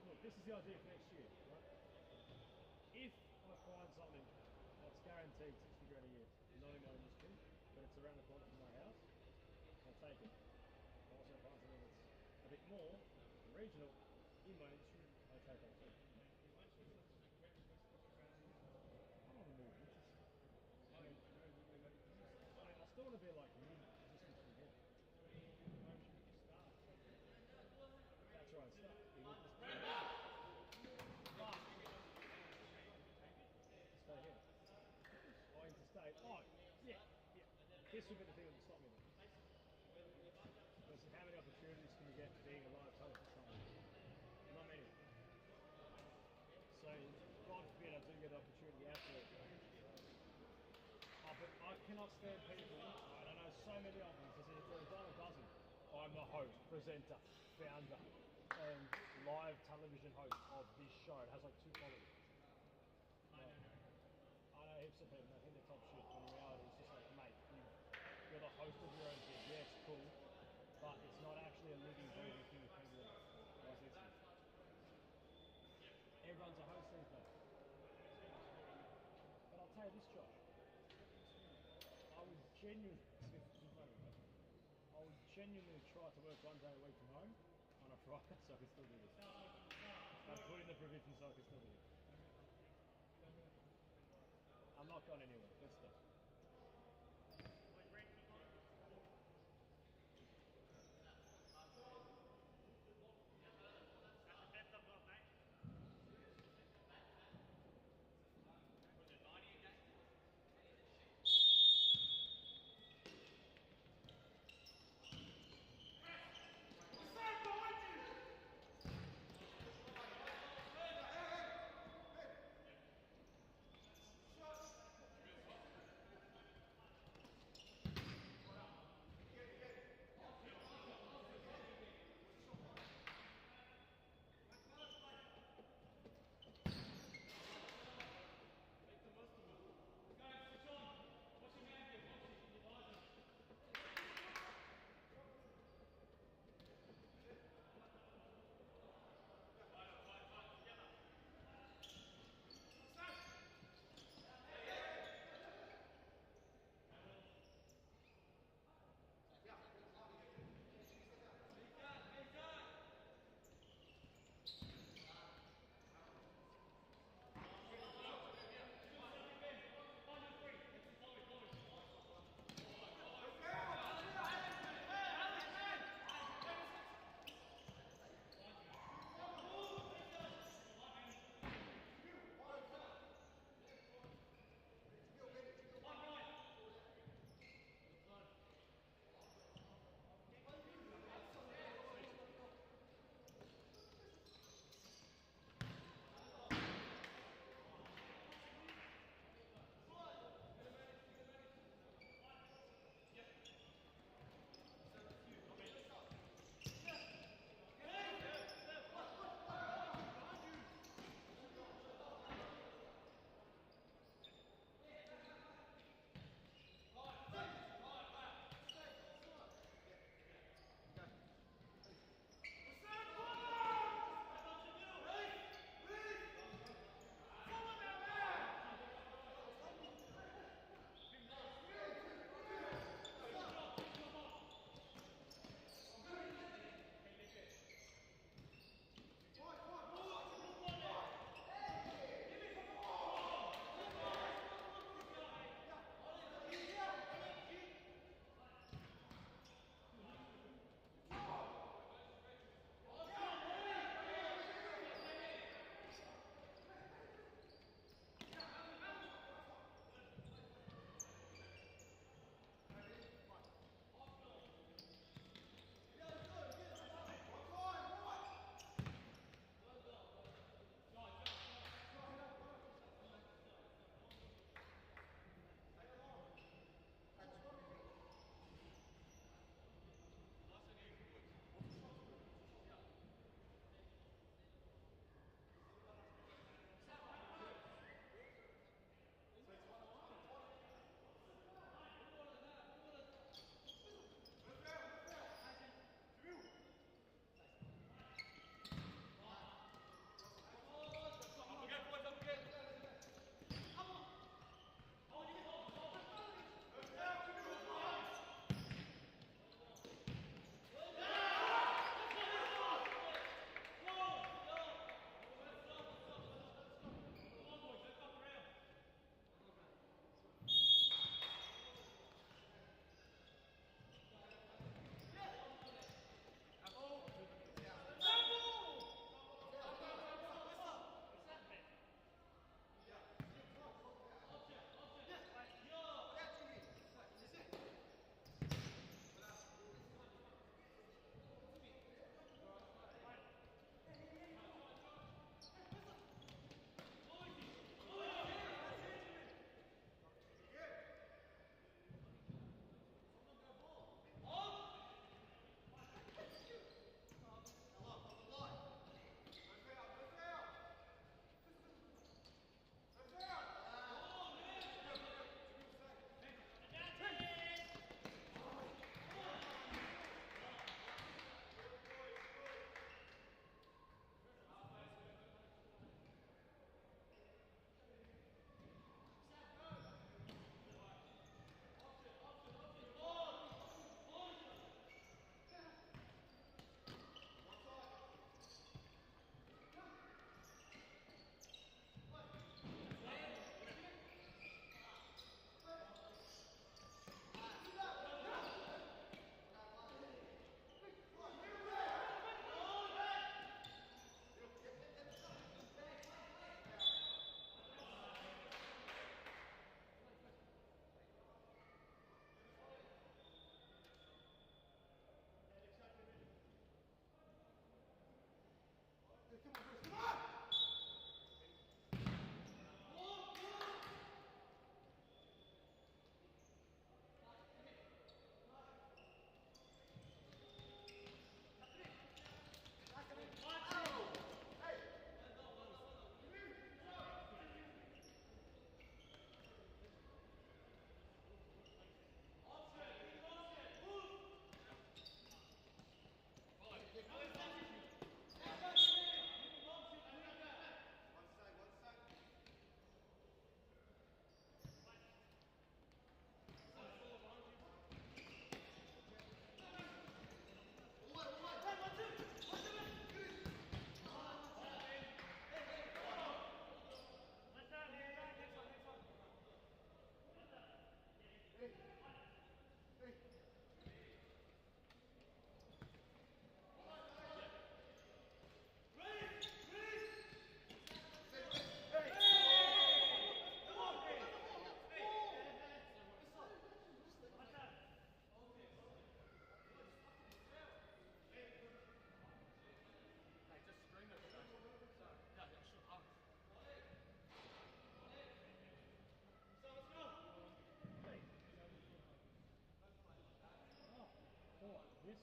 look, this is the idea for next year, right? If I find something that's guaranteed 60 grand a year, not in my industry, but it's around the corner from my house, I'll take it. If I also find something that's a bit more regional in my industry, I'll take that too. I don't want to move. I still want to be like mid-distance from here. That's right, start. Stay here. Oh, interstate. Oh, yeah. This would be the thing that would stop me then. Because how many opportunities can you get being a live host or something? Not many. So, God forbid I do get an opportunity out there. Oh, but I cannot stand people, I don't know so many of them, because they're a dime a dozen. I'm the host, presenter, founder, and live television host of this show. It has like 2 followers. I know heaps of people, I think they're top shit, but in reality it's just like, mate, you're the host of your own thing. Yeah, it's cool, but it's not actually a living, breathing thing of people like this. Everyone's a host these days. But I'll tell you this, Josh. I would genuinely try to work 1 day a week from home on a Friday so I can still do this. I'd put in the provision so I can still do it. I'm not going anywhere. Let's go.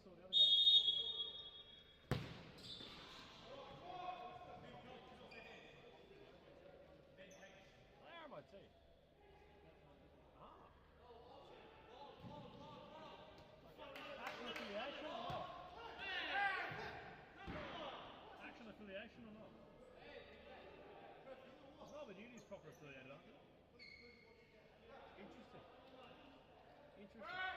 or the other game? They are my team. Ah. Actual affiliation or not? Actual affiliation or not? Melbourne Uni's proper affiliated, aren't they? Interesting. Interesting.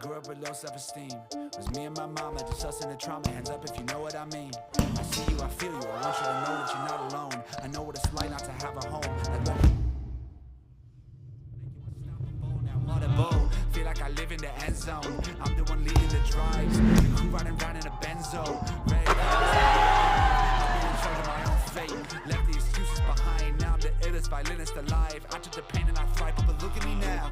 grew up with low self-esteem. Was me and my mama, just us in the trauma. Hands up if you know what I mean. I see you, I feel you. I want you to know that you're not alone. I know what it's like not to have a home. Feel like I live in the end zone. I'm the one leading the drives. The crew riding round in a benzo. Red I'll be in charge of my own fate. Left the excuses behind. Now I'm the illest violinist alive. I took the pain and I thrive, but look at me now.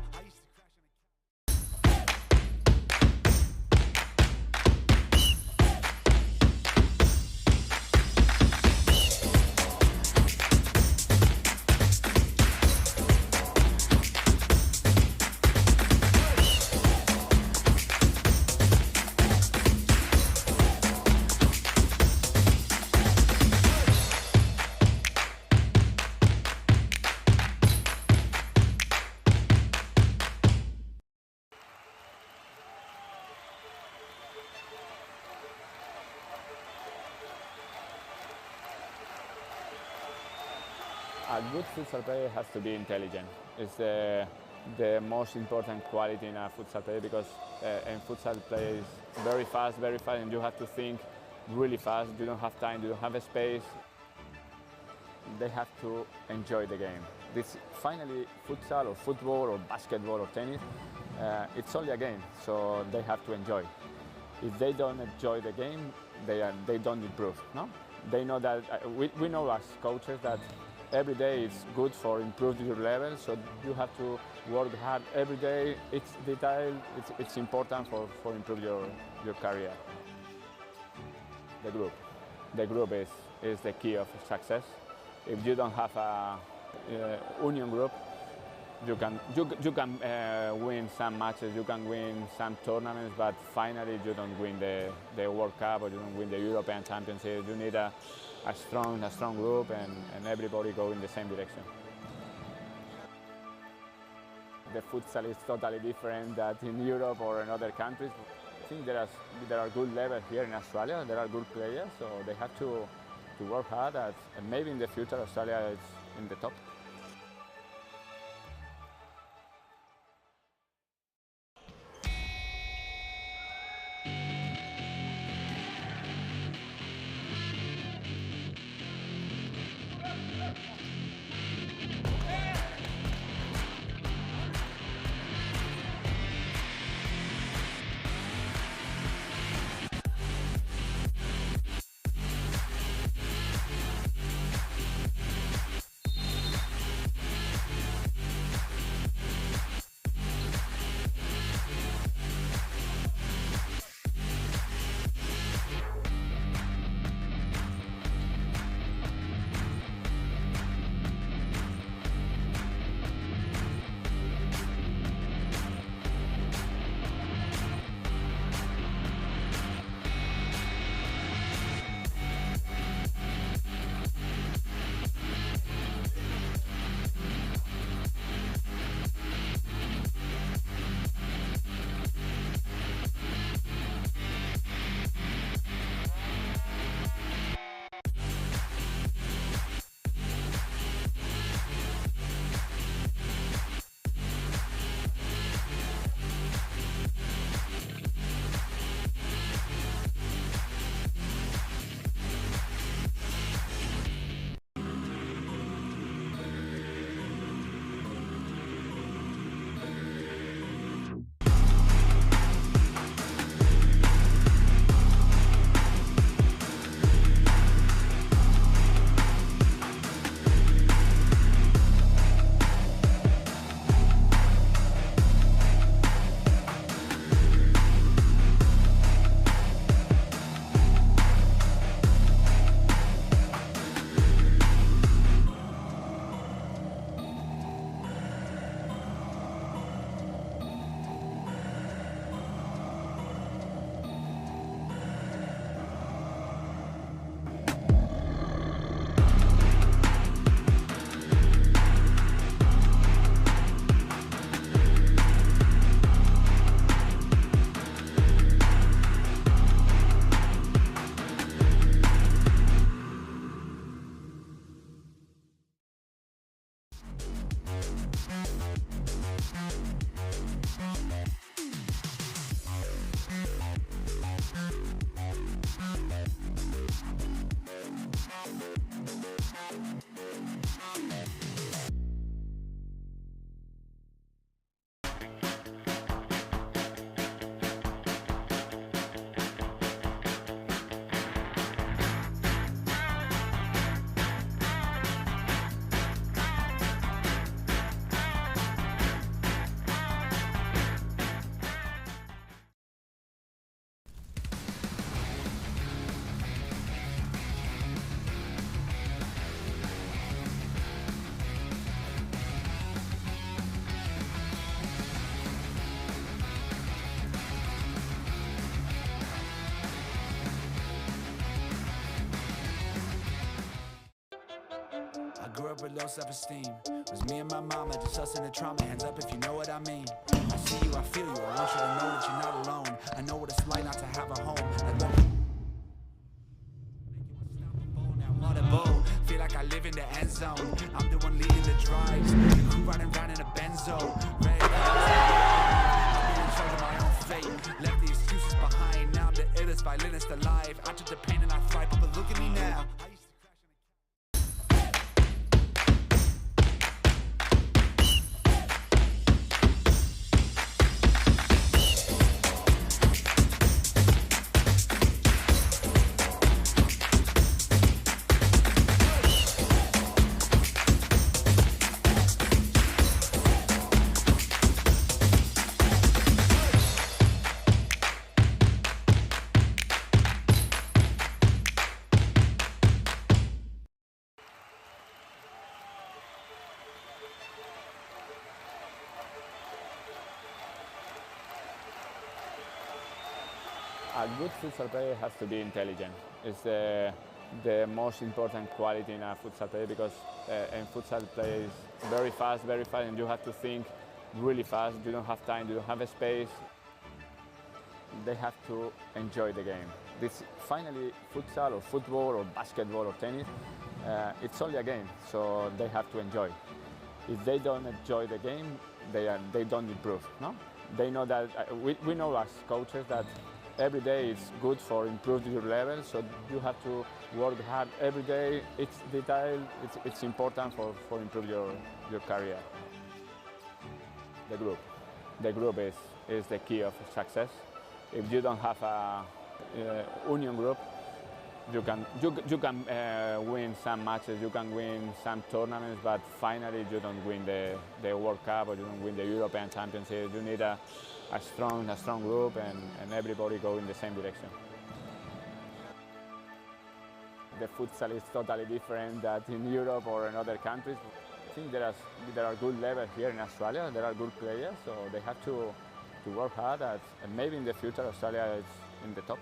A good futsal player has to be intelligent. It's the most important quality in a futsal player because in futsal play is very fast, and you have to think really fast. You don't have time, you don't have a space. They have to enjoy the game. This finally futsal or football or basketball or tennis, it's only a game, so they have to enjoy. If they don't enjoy the game, they don't improve. No, they know that we know as coaches that every day is good for improving your level, so you have to work hard every day. It's detail, it's important for improve your career. The group is the key of success. If you don't have a union group, you can win some matches, you can win some tournaments, but finally you don't win the World Cup or you don't win the European Championship. You need a strong group and everybody go in the same direction. The futsal is totally different than in Europe or in other countries. I think there are good levels here in Australia. There are good players, so they have to work hard. And maybe in the future Australia is in the top. low self-esteem. Was me and my mama, just us in the trauma. Hands up if you know what I mean. I see you, I feel you. I want you to know that you're not alone. I know what it's like not to have a home. Like what now audible. Feel like I live in the end zone. I'm the one leading the drives. The crew riding around in a benzo. Ready to I'm in charge of my own fate. Left the excuses behind. Now I'm the illest violinist alive. I took the pain and I thrive, but look at me now. A good futsal player has to be intelligent. It's the most important quality in a futsal player because in futsal play is very fast, and you have to think really fast. You don't have time, you don't have a space. They have to enjoy the game. This finally futsal or football or basketball or tennis, it's only a game, so they have to enjoy. If they don't enjoy the game, they don't improve. No? They know that we know as coaches that every day is good for improving your level, so you have to work hard every day. Each detail, it's important for improve your career. The group is the key of success. If you don't have a union group, you can win some matches, you can win some tournaments, but finally you don't win the World Cup or you don't win the European Championship. You need a strong group and everybody go in the same direction. The futsal is totally different than in Europe or in other countries. I think there are good levels here in Australia. There are good players, so they have to work hard and maybe in the future Australia is in the top.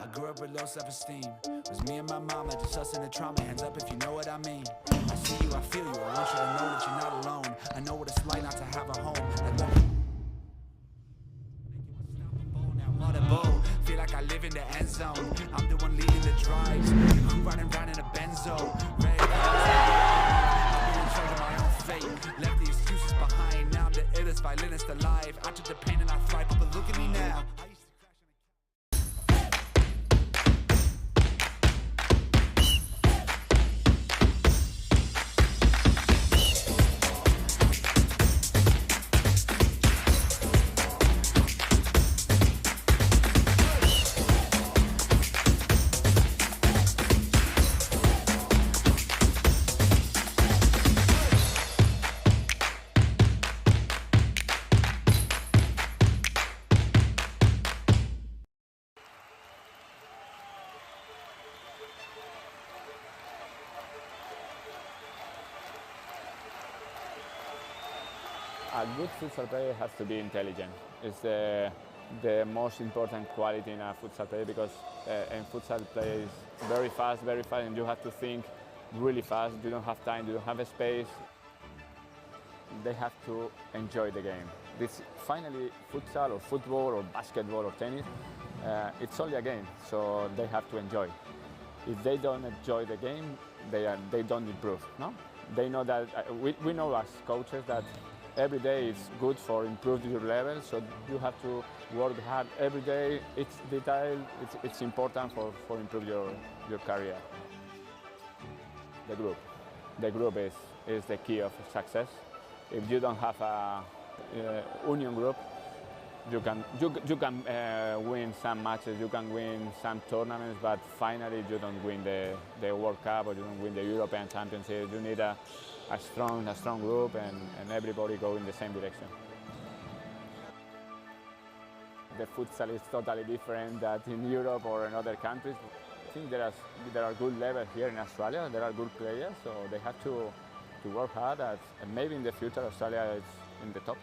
I grew up with low self-esteem. It was me and my mama, just us in the trauma. Hands up if you know what I mean. I see you, I feel you. I want you to know that you're not alone. I know what it's like not to have a home. Feel like I live in the end zone. I'm the one leading the drives. The crew riding round in a benzo. Ready to I'm in charge of my own fate. Left the excuses behind. Now I'm the illest violinist alive. I took the pain and I thrive, but look at me now. A good futsal player has to be intelligent. It's the most important quality in a futsal player because in futsal play is very fast, and you have to think really fast. You don't have time, you don't have a space. They have to enjoy the game. This finally futsal or football or basketball or tennis, it's only a game, so they have to enjoy. If they don't enjoy the game, they don't improve. No, they know that we know as coaches that every day is good for improving your level, so you have to work hard every day. It's detail, it's important for improve your career. The group is the key of success. If you don't have a union group, you can win some matches, you can win some tournaments, but finally you don't win the World Cup or you don't win the European Championship. You need a strong group and everybody go in the same direction. The futsal is totally different than in Europe or in other countries. I think there are good levels here in Australia. There are good players, so they have to work hard. And maybe in the future Australia is in the top.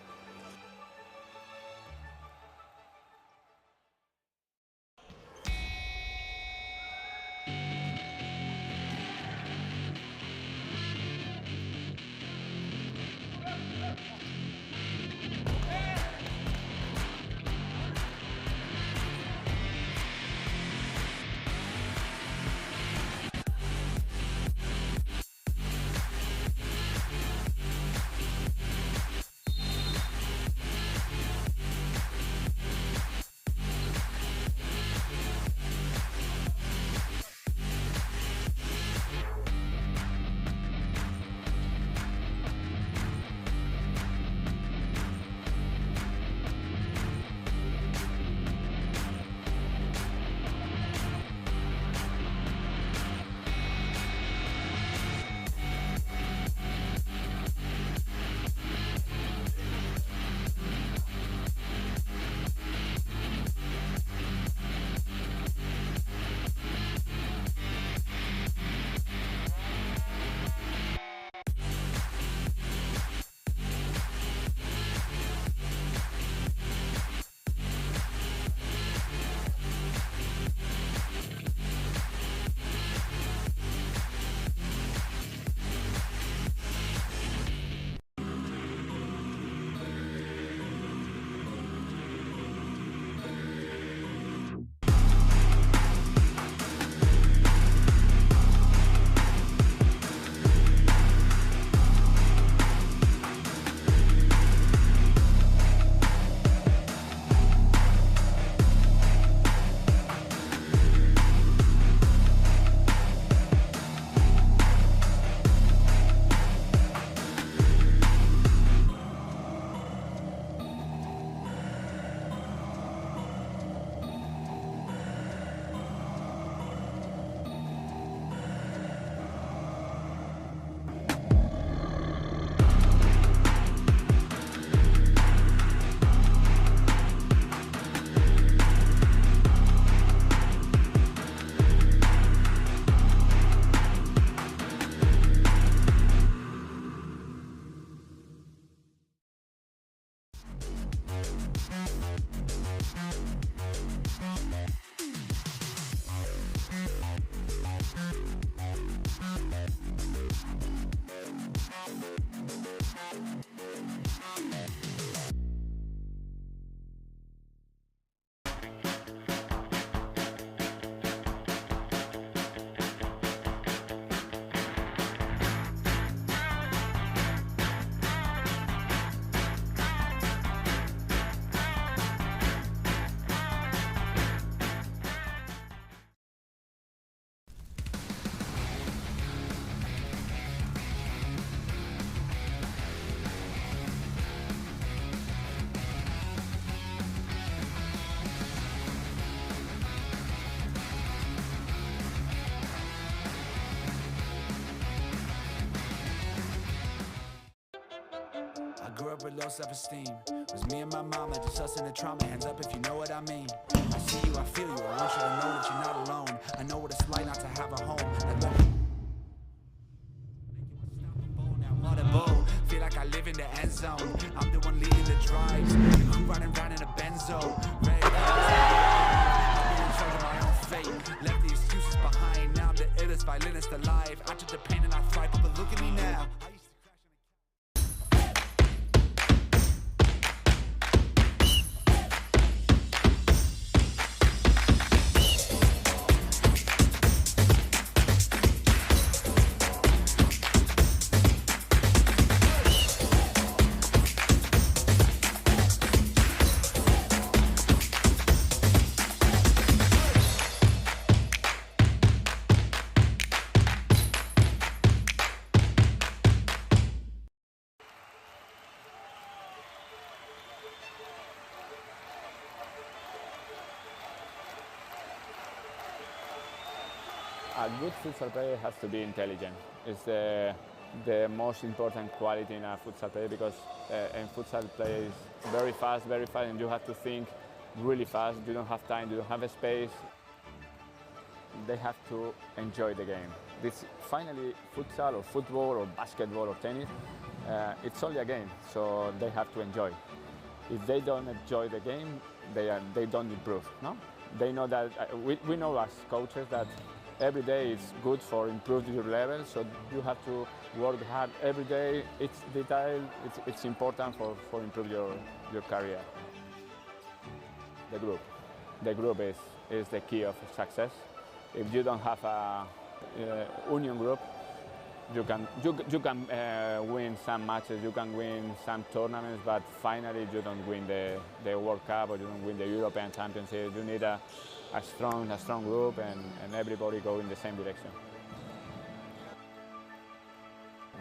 with low self-esteem. Was me and my mama, just us in the trauma. Hands up if you know what I mean. I see you, I feel you. I want you to know that you're not alone. I know what it's like not to have a home. Like walking. Feel like I live in the end zone. I'm the one leading the drives. The crew riding round in a benzo. Ready to I'll be in charge of my own fate. Left the excuses behind. Now I'm the illest violinist alive. I took the pain and I thrive, but look at me now. A good futsal player has to be intelligent. It's the most important quality in a futsal player because in futsal play is very fast, and you have to think really fast. You don't have time, you don't have a space. They have to enjoy the game. This finally futsal or football or basketball or tennis, it's only a game, so they have to enjoy. If they don't enjoy the game, they don't improve. No, they know that we know as coaches that every day it's good for improving your level, so you have to work hard every day. It's detail, it's important for improve your career. The group is the key of success. If you don't have a union group, you can win some matches, you can win some tournaments, but finally you don't win the World Cup or you don't win the European Championship. You need a strong group and everybody go in the same direction.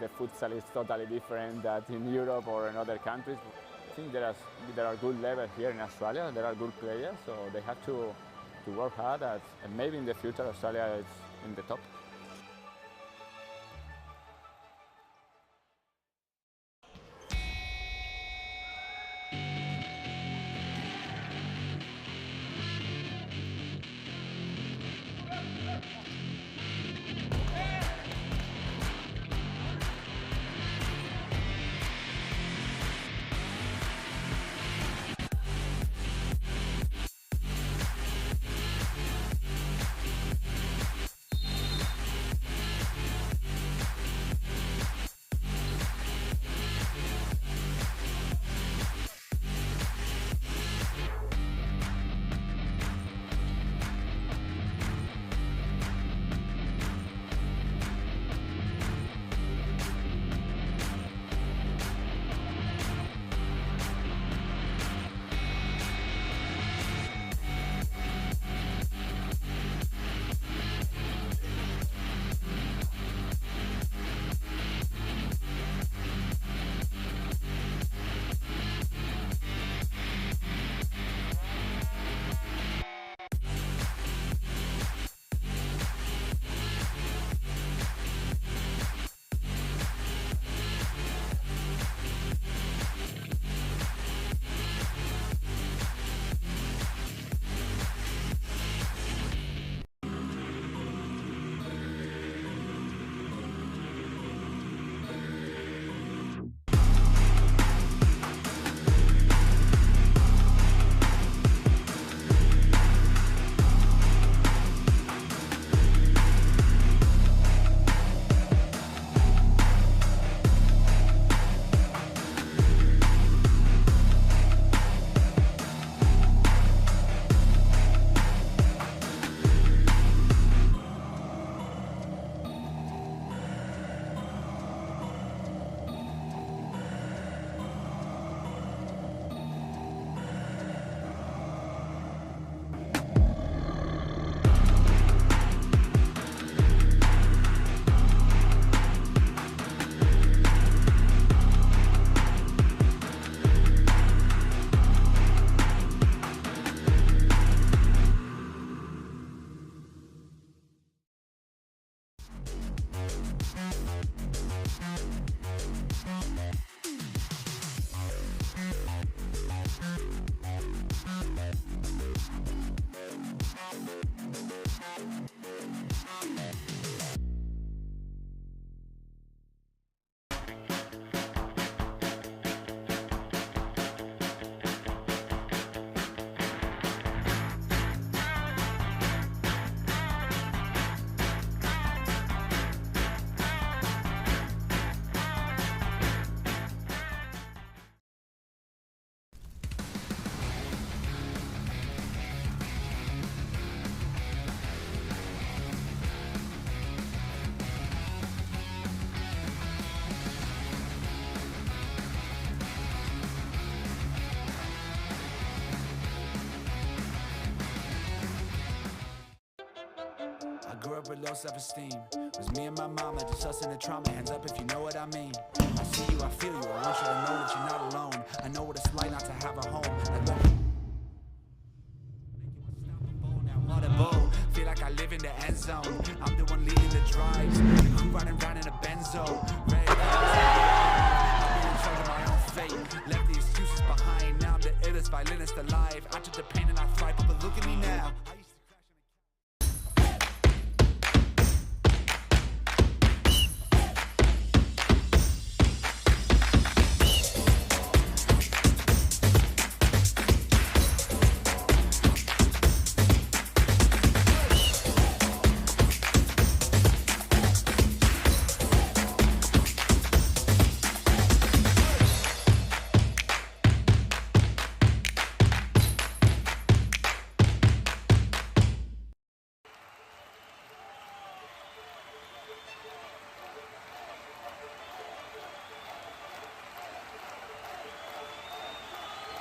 The futsal is totally different than in Europe or in other countries. I think there are good levels here in Australia. There are good players, so they have to work hard. And maybe in the future Australia is in the top. grew up with low self-esteem. Was me and my mama, just us in the trauma. Hands up if you know what I mean. I see you, I feel you. I want you to know that you're not alone. I know what it's like not to have a home. Like what? Now what a bowl. Feel like I live in the end zone. I'm the one leading the drives. The crew riding round in a benzo. Ready to I'm in charge of my own fate. Left the excuses behind. Now I'm the illest violinist alive. I took the pain and I thrive, but look at me now.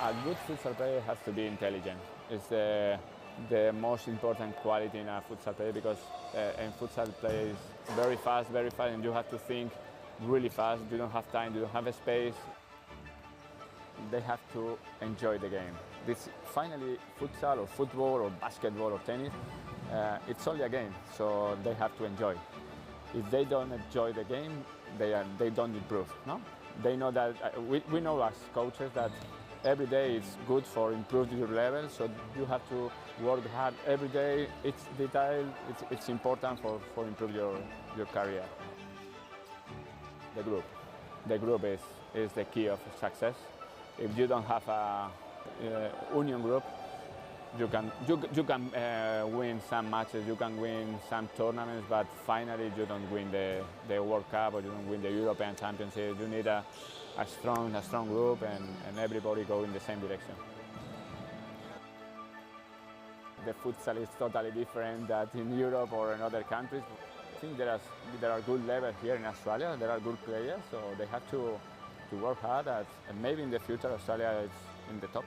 A good futsal player has to be intelligent. It's the most important quality in a futsal player because in futsal play is very fast, and you have to think really fast. You don't have time, you don't have a space. They have to enjoy the game. This finally, futsal or football or basketball or tennis, it's only a game, so they have to enjoy. If they don't enjoy the game, they don't improve. No, they know that we know as coaches that every day is good for improving your level, so you have to work hard every day. It's detail, it's important for improve your career. The group is the key of success. If you don't have a union group, you can win some matches, you can win some tournaments, but finally you don't win the World Cup or you don't win the European Championship. You need a strong group and everybody go in the same direction. The futsal is totally different than in Europe or in other countries. I think there are good levels here in Australia. There are good players, so they have to work hard and maybe in the future Australia is in the top.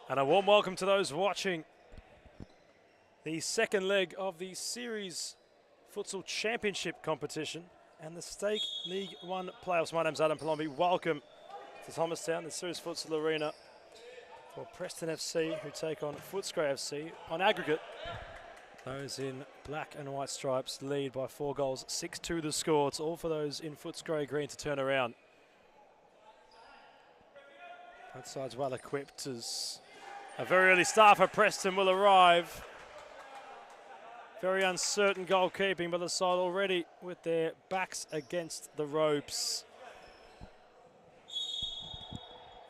And a warm welcome to those watching the second leg of the Series Futsal Championship competition and the Stake League 1 playoffs. My name's Adam Palombi. Welcome to Thomastown, the Series Futsal Arena for Preston FC, who take on Footscray FC. On aggregate, those in black and white stripes lead by 4 goals, 6-2 the score. It's all for those in Footscray green to turn around. Both sides well equipped as a very early start for Preston will arrive. Very uncertain goalkeeping by the side already with their backs against the ropes.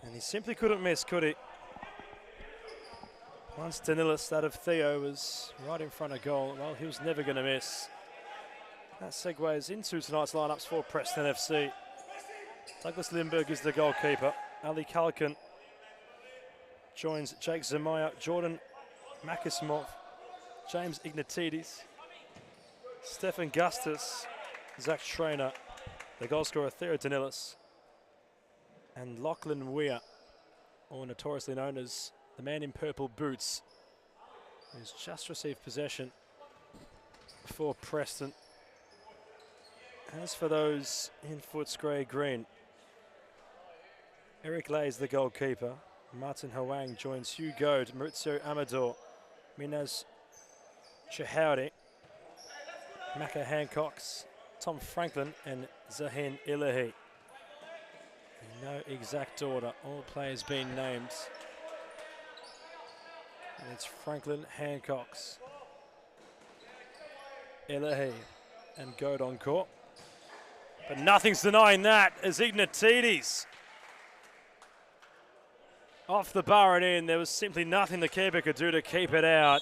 And he simply couldn't miss, could he? Once Danilis, that of Theo, was right in front of goal, well, he was never going to miss. That segues into tonight's lineups for Preston FC. Douglas Lindberg is the goalkeeper. Ali Kalkin joins Jake Zamaya, Jordan Makismov, James Ignatidis, Stefan Gustus, Zach Schreiner, the goalscorer Theo Danilis, and Lachlan Weir, or notoriously known as the man in purple boots, who's just received possession for Preston. As for those in Footscray green, Eric Lay is the goalkeeper. Martin Hwang joins Hugh Goad, Maurizio Amador, Minaz Shahoudi, Maka Hancox, Tom Franklin, and Zahin Ilahi. In no exact order, all players being named. And it's Franklin, Hancox, Ilahi, and Goad on court. But nothing's denying that as Ignatidis off the bar and in. There was simply nothing the keeper could do to keep it out.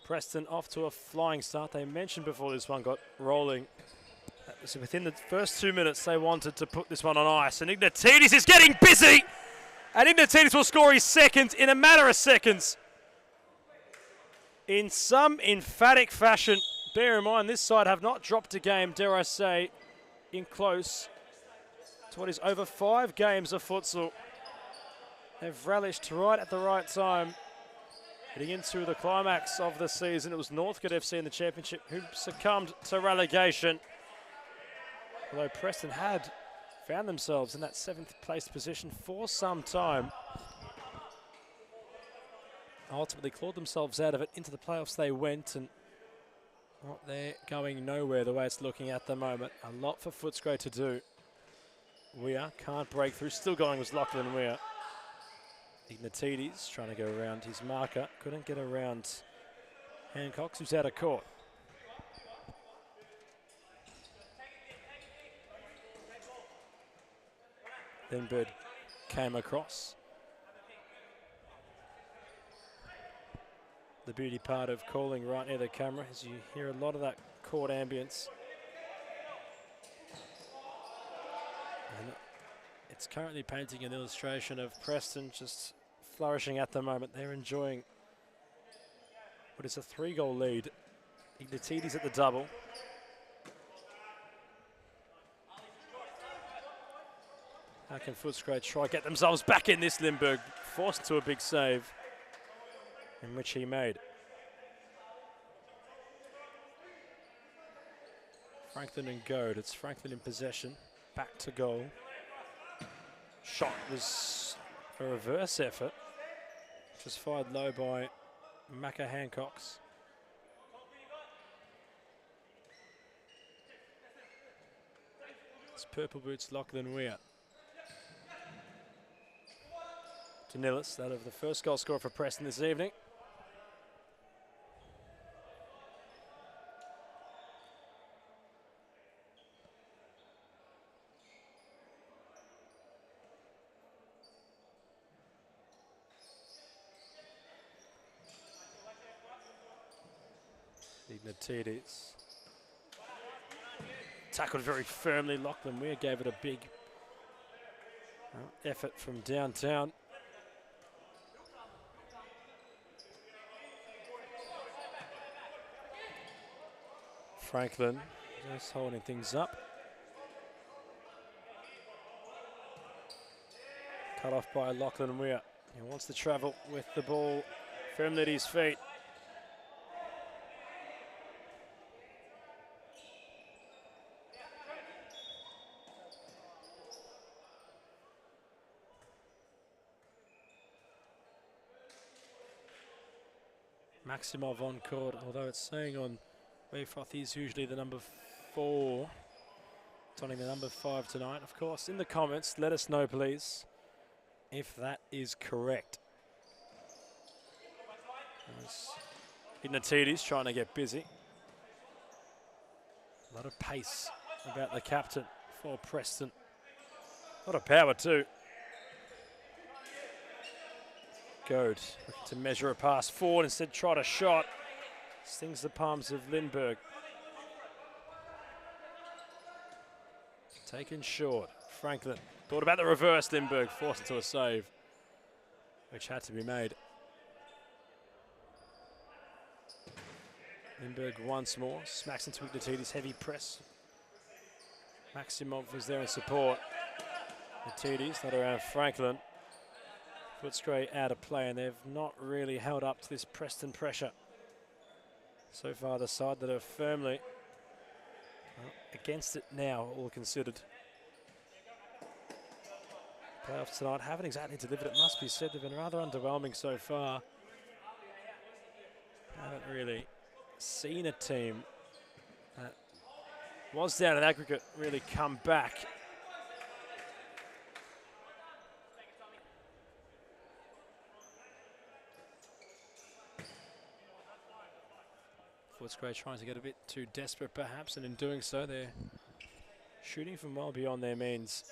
Preston off to a flying start. They mentioned before this one got rolling, so within the first 2 minutes they wanted to put this one on ice. And Ignatidis is getting busy! And Ignatidis will score his second in a matter of seconds. In some emphatic fashion. Bear in mind, this side have not dropped a game, dare I say, in close to what is over 5 games of futsal. They've relished right at the right time. Heading into the climax of the season, it was Northcote FC in the championship who succumbed to relegation. Although Preston had found themselves in that 7th place position for some time. Ultimately clawed themselves out of it. Into the playoffs they went, and well, they're going nowhere the way it's looking at the moment. A lot for Footscray to do. Weir can't break through. Still going was Lachlan Weir. Ignatidis trying to go around his marker. Couldn't get around Hancox, who's out of court. Lindberg came across. The beauty part of calling right near the camera is you hear a lot of that court ambience. And it's currently painting an illustration of Preston just flourishing at the moment. They're enjoying what is a 3-goal lead. Ignatidis at the double. How can Footscray try get themselves back in this? Lindberg forced to a big save, in which he made. Franklin and Goad. It's Franklin in possession. Back to goal. Shot was a reverse effort, which was fired low by Maka Hancox. It's purple boots Lachlan Weir. Danilis, that of the first goal scorer for Preston this evening. Ignatidis tackled very firmly. Lachlan Weir gave it a big effort from downtown. Franklin just holding things up. Cut off by Lachlan Weir. He wants to travel with the ball firmly at his feet. Maximov on court, although it's saying on Wayfroth he's usually the number 4. It's only the number 5 tonight. Of course, in the comments, let us know, please, if that is correct. Ignatides trying to get busy. A lot of pace about the captain for Preston. A lot of power too. Goad looking to measure a pass forward, instead tried a shot. Stings the palms of Lindberg. Taken short. Franklin thought about the reverse. Lindberg forced into a save, which had to be made. Lindberg once more smacks into Ignatides' heavy press. Maximov was there in support. Ignatides not around Franklin. Footscray out of play, and they've not really held up to this Preston pressure. So far, the side that are firmly against it now, all considered. Playoffs tonight haven't exactly delivered, it must be said. They've been rather underwhelming so far. Haven't really seen a team that was down in aggregate really come back. Footscray trying to get a bit too desperate perhaps, and in doing so they're shooting from well beyond their means.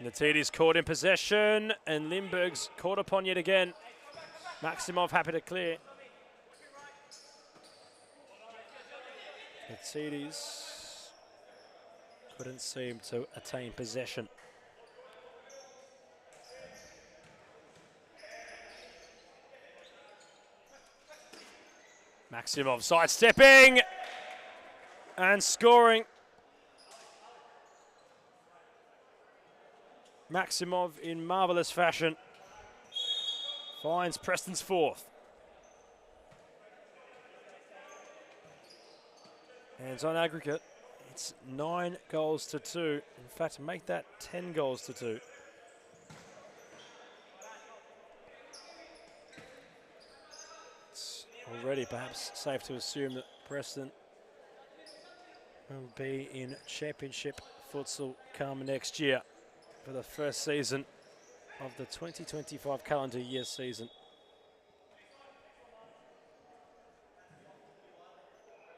Ignatides caught in possession, and Lindberg's caught upon yet again. Maximov happy to clear. Ignatides couldn't seem to attain possession. Maximov sidestepping and scoring. Maximov in marvellous fashion finds Preston's 4th. And it's on aggregate, it's 9 goals to 2. In fact, make that 10 goals to 2. It's already perhaps safe to assume that Preston will be in championship futsal come next year for the first season of the 2025 calendar year season.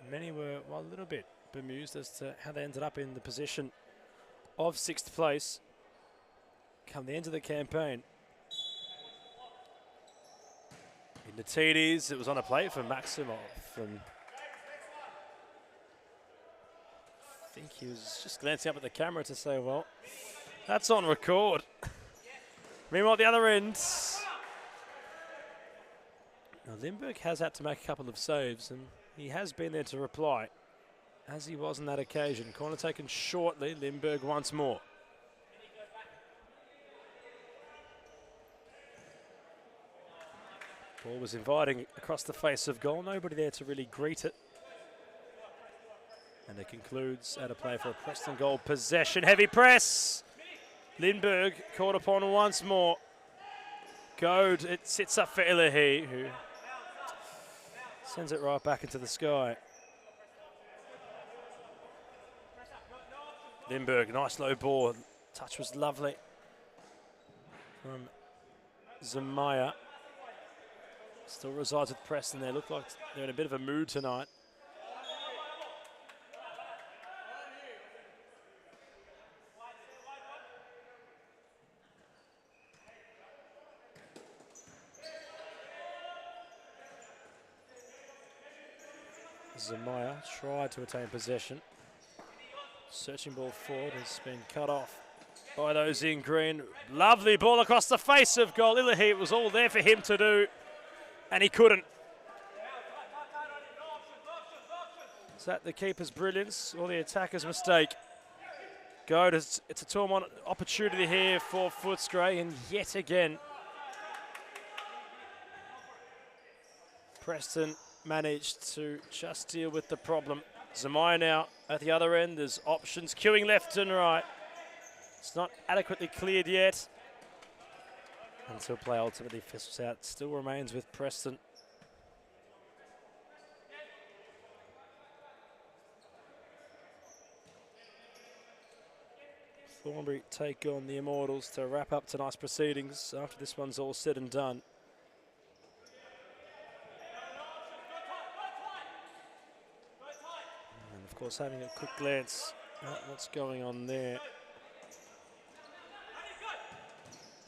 Many were, well, a little bit bemused as to how they ended up in the position of 6th place come the end of the campaign. Ignatides, it was on a play for Maximov, and I think he was just glancing up at the camera to say, well, that's on record. Meanwhile, at the other end, now Lindberg has had to make a couple of saves, and he has been there to reply, as he was on that occasion. Corner taken shortly, Lindberg once more. Ball was inviting across the face of goal, nobody there to really greet it. And it concludes at a play for a Preston goal possession. Heavy press! Lindberg caught upon once more. Goad, it sits up for Ilahi, who sends it right back into the sky. Lindberg, nice low ball. Touch was lovely from Zamaya. Still resides with Preston. They look like they're in a bit of a mood tonight. Zamaya tried to attain possession. Searching ball forward has been cut off by those in green. Lovely ball across the face of goal. Ilahi, it was all there for him to do, and he couldn't. Is that the keeper's brilliance or the attacker's mistake? It's a tournament opportunity here for Footscray, and yet again, Preston managed to just deal with the problem. Zamaya now at the other end. There's options queuing left and right. It's not adequately cleared yet. Until play ultimately fizzles out. Still remains with Preston. Thornbury take on the Immortals to wrap up tonight's proceedings after this one's all said and done. And of course, having a quick glance at what's going on there,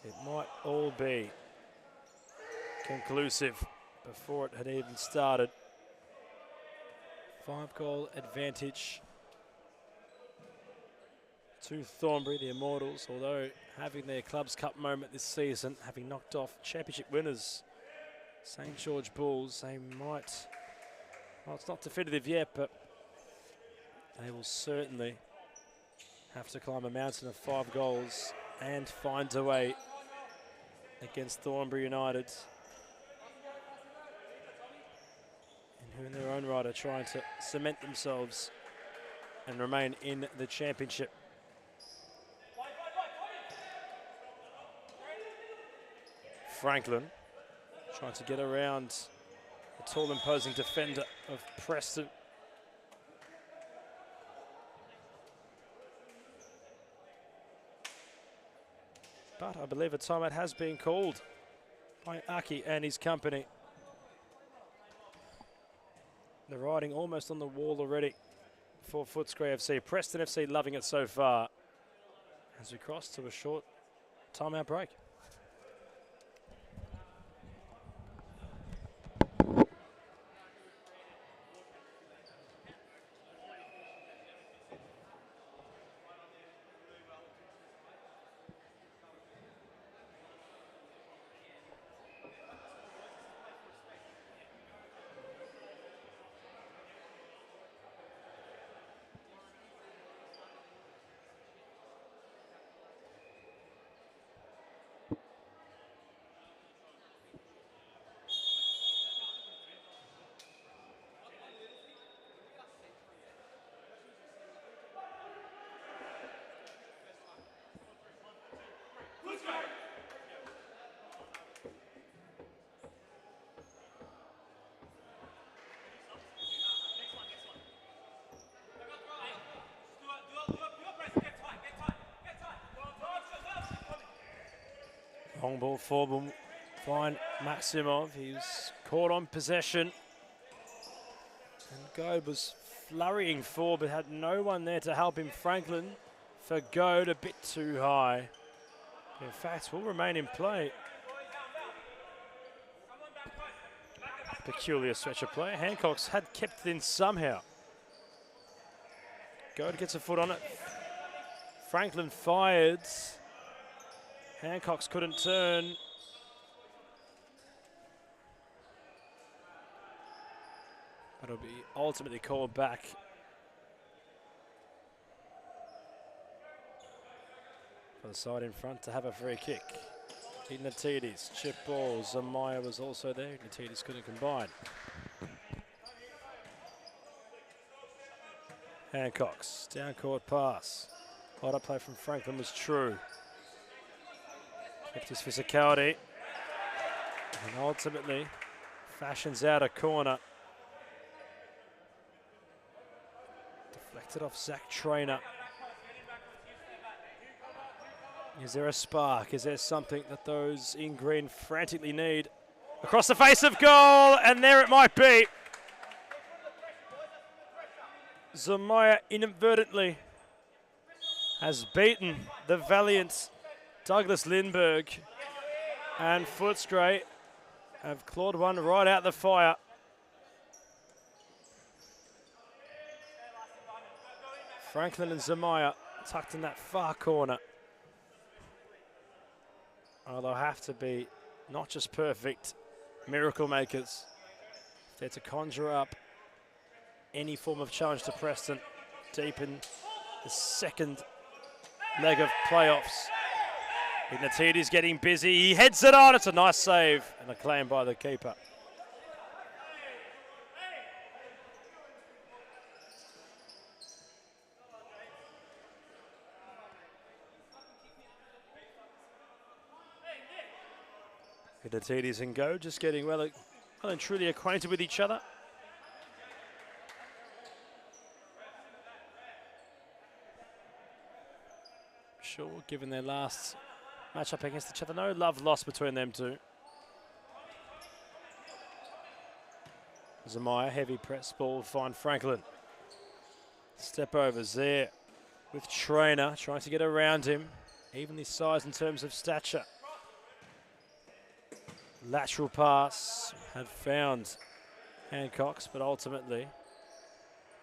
it might all be conclusive before it had even started. 5-goal advantage to Thornbury, the Immortals, although having their Clubs Cup moment this season, having knocked off championship winners St George Bulls, they might, well, it's not definitive yet, but they will certainly have to climb a mountain of 5 goals and find a way against Thornbury United, and who in their own right are trying to cement themselves and remain in the championship. Franklin trying to get around the tall, imposing defender of Preston. But I believe a timeout has been called by Aki and his company. The writing almost on the wall already for Footscray FC. Preston FC loving it so far as we cross to a short timeout break. Long ball forward, find Maximov. He was caught on possession. And Goad was flurrying forward, but had no one there to help him. Franklin for Goad, a bit too high. In fact, will remain in play. Peculiar stretch of play. Hancock's had kept it in somehow. Goad gets a foot on it. Franklin fired. Hancock's couldn't turn. But it'll be ultimately called back. For the side in front to have a free kick. Ignatidis, chip ball. Zamaya was also there. Ignatidis couldn't combine. Hancock's down court pass. Hard up play from Franklin was true. Kept his physicality. And ultimately fashions out a corner. Deflected off Zach Traynor. Is there a spark? Is there something that those in green frantically need? Across the face of goal, and there it might be. Zamaya inadvertently has beaten the valiant Douglas Lindbergh, and Footscray have clawed one right out the fire. Franklin and Zamaya tucked in that far corner. Oh, they'll have to be not just perfect miracle makers. If they're to conjure up any form of challenge to Preston deep in the second leg of playoffs. Ignatides getting busy. He heads it on. It's a nice save and a claim by the keeper. Ignatides and Go just getting well and truly acquainted with each other. Sure, given their last match-up against each other, no love lost between them two. Zamaya, heavy press ball, find Franklin. Step overs there with Trainer, trying to get around him. Evenly sized in terms of stature. Lateral pass, had found Hancock's, but ultimately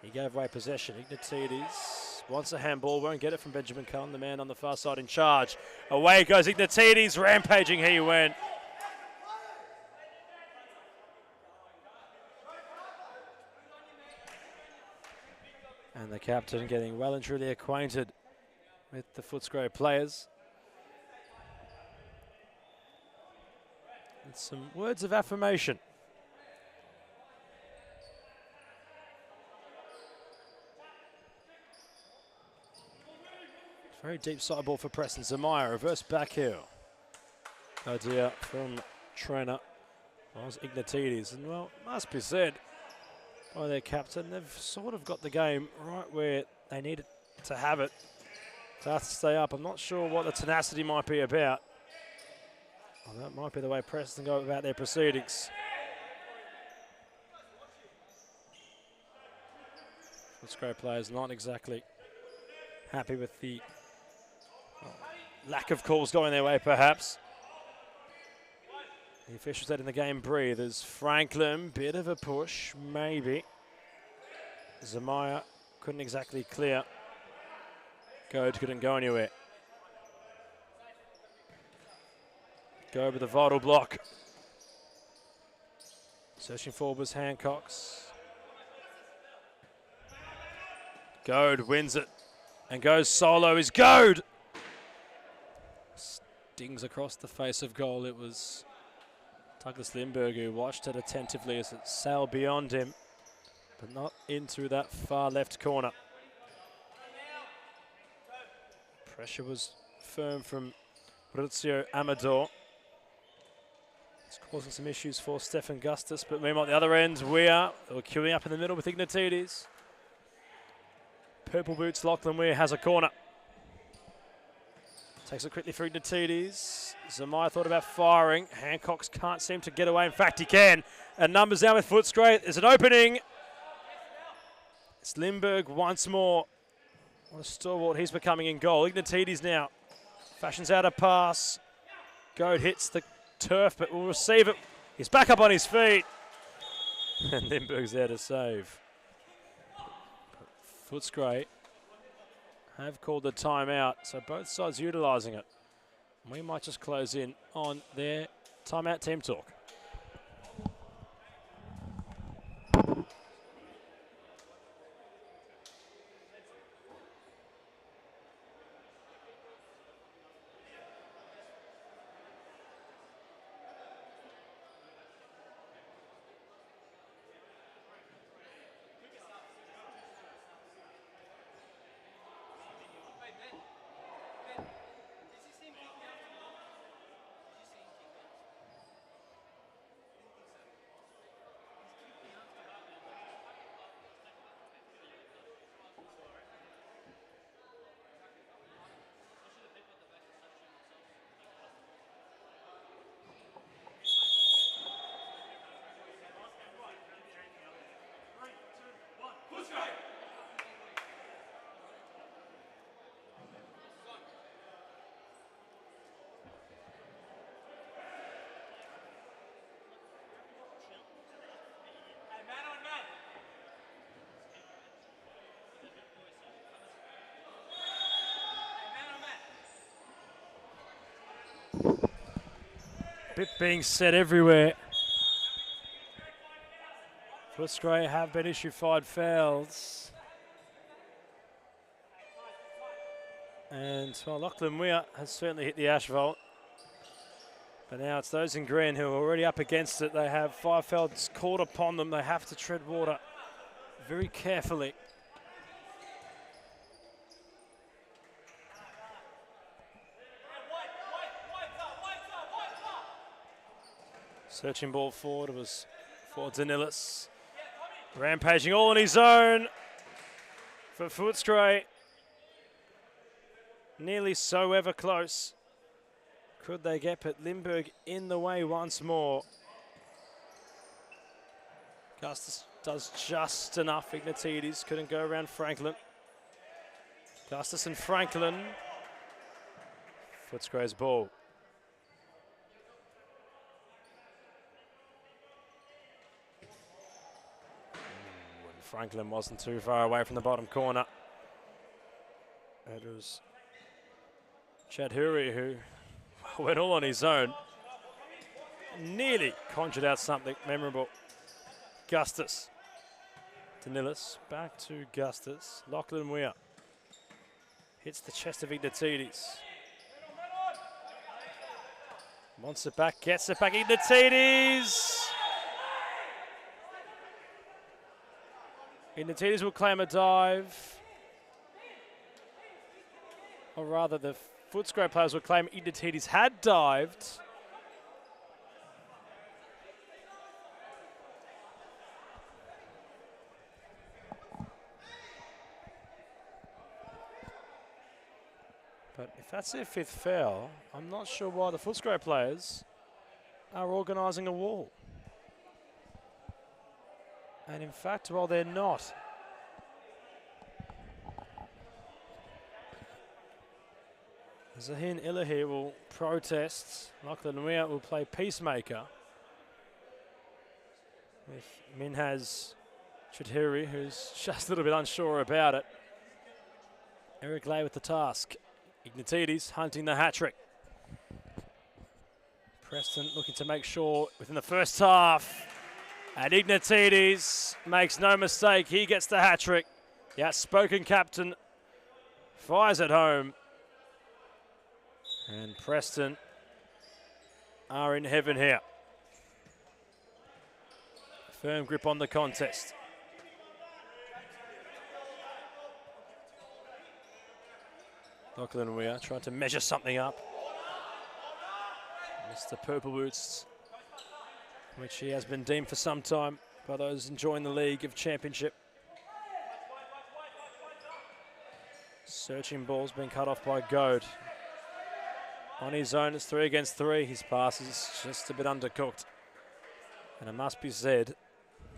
he gave away possession. Ignatides wants a handball, won't get it from Benjamin Cullen, the man on the far side in charge. Away goes Ignatides, rampaging he went. And the captain getting well and truly acquainted with the Footscray players. And some words of affirmation. Very deep side ball for Preston. Zamaya, reverse back heel. Idea from Trainer was Ignatides. And well, must be said by their captain, they've sort of got the game right where they need it to have it. To have to stay up. I'm not sure what the tenacity might be about. Well, that might be the way Preston go about their proceedings. Footscray players not exactly happy with the lack of calls going their way, perhaps. The officials letting the game breathe as Franklin, bit of a push, maybe. Zamaya couldn't exactly clear. Goad couldn't go anywhere. Go with a vital block. Searching forward was Hancock's. Goad wins it and goes solo is Goad. Stings across the face of goal. It was Douglas Lindberg who watched it attentively as it sailed beyond him, but not into that far left corner. Pressure was firm from Maurizio Amador. It's causing some issues for Stefan Gustus, but meanwhile at the other end, Weir queuing up in the middle with Ignatides. Purple boots Lachlan Weir has a corner. Takes it quickly for Ignatides. Zamaya thought about firing. Hancock's can't seem to get away. In fact, he can. And numbers down with Footscray. There's an opening. It's Lindberg once more. What a stalwart he's becoming in goal. Ignatides now fashions out a pass. Goad hits the turf, but will receive it. He's back up on his feet. And Lindberg's there to save. Footscray have called the timeout, so both sides utilising it. We might just close in on their timeout team talk. Bit being said everywhere. Footscray have been issued 5 fouls. And, well, Lachlan Weir has certainly hit the asphalt. But now it's those in green who are already up against it. They have Firefeld's caught upon them. They have to tread water very carefully. Searching ball forward, it was for Danilis. Rampaging all on his own for Footscray. Nearly so ever close. Could they get but Lindbergh in the way once more? Gustus does just enough. Ignatides couldn't go around Franklin. Gustus and Franklin. Footscray's ball. Franklin wasn't too far away from the bottom corner. It was Chadhuri who went all on his own. Nearly conjured out something memorable. Gustus. Danilis back to Gustus. Lachlan Weir hits the chest of Ignatides. Wants it back, gets it back. Ignatides! Ignatides will claim a dive. Or rather, the Footscray players will claim Ignatides had dived. But if that's their fifth foul, I'm not sure why the Footscray players are organising a wall. And in fact, well, they're not. Zahin Ilahi will protest. Lachlan Weir will play peacemaker. With Minhaz Chudhuri, who's just a little bit unsure about it. Eric Lay with the task. Ignatides hunting the hat-trick. Preston looking to make sure within the first half. And Ignatides makes no mistake. He gets the hat-trick. The outspoken captain fires it home. And Preston are in heaven here. Firm grip on the contest. Lachlan Weir trying to measure something up. Mr. Purple Boots, which he has been deemed for some time by those enjoying the League of Championship. Searching ball's been cut off by Goad. On his own, it's 3 against 3. His pass is just a bit undercooked. And it must be said,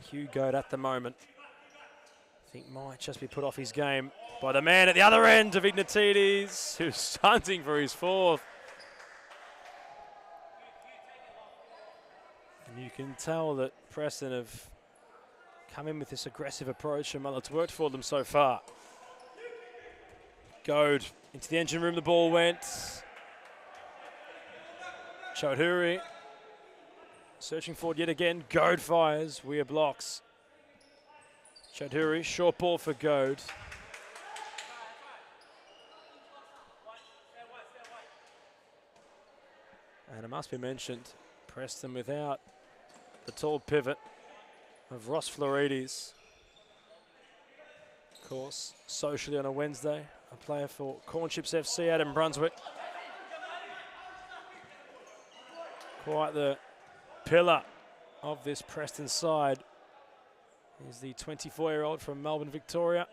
Hugh Goad at the moment, I think might just be put off his game by the man at the other end of Ignatides, who's hunting for his fourth. And you can tell that Preston have come in with this aggressive approach, and well, it's worked for them so far. Goad into the engine room, the ball went. Chaudhuri searching forward yet again. Goad fires. Weir blocks. Chaudhuri, short ball for Goad. And it must be mentioned, Preston without the tall pivot of Ross Florides. Of course, socially on a Wednesday, a player for Cornships FC out in Brunswick. Quite the pillar of this Preston side is the 24-year-old from Melbourne, Victoria.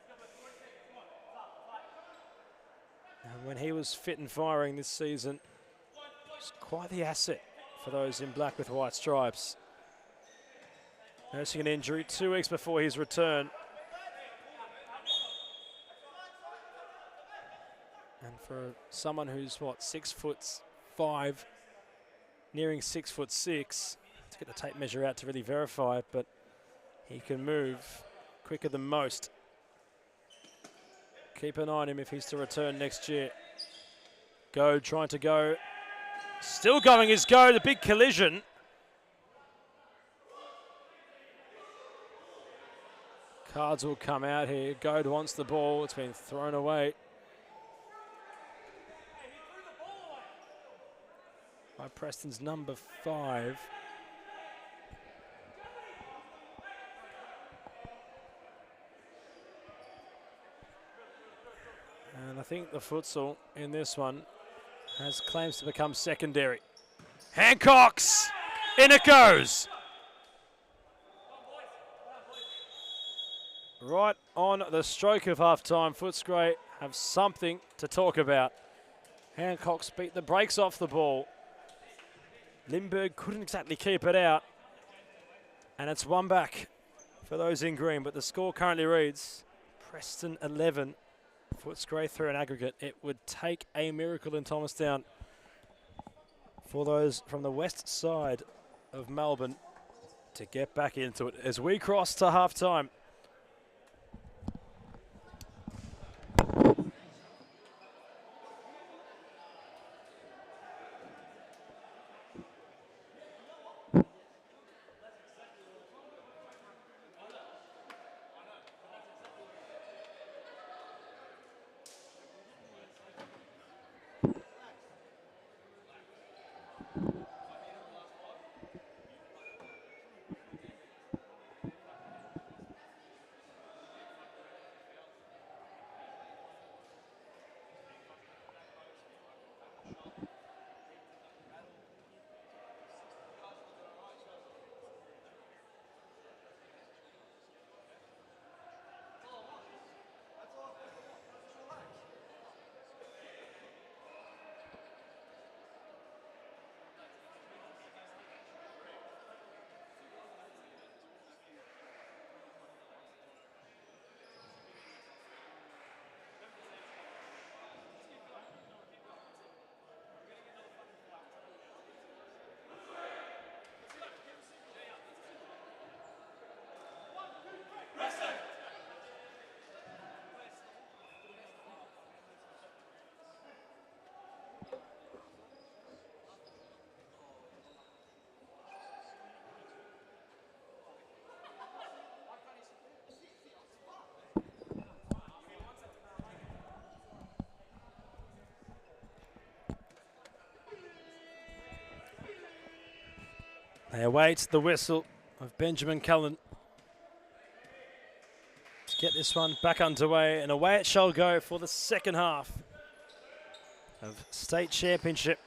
And when he was fit and firing this season, he was quite the asset for those in black with white stripes. Nursing an injury 2 weeks before his return. And for someone who's, what, 6'5", nearing 6'6", to get the tape measure out to really verify it, but he can move quicker than most. Keep an eye on him if he's to return next year. Goad trying to go. Still going is Goad, a big collision. Cards will come out here. Goad wants the ball. It's been thrown away. Preston's number 5. And I think the futsal in this one has claims to become secondary. Hancocks! In it goes! Right on the stroke of half-time, Footscray have something to talk about. Hancocks beat the brakes off the ball. Lindbergh couldn't exactly keep it out. And it's one back for those in green, but the score currently reads Preston 11, Footscray through an aggregate. It would take a miracle in Thomastown for those from the west side of Melbourne to get back into it as we cross to half-time. They await the whistle of Benjamin Cullen to get this one back underway, and away it shall go for the second half of State Championship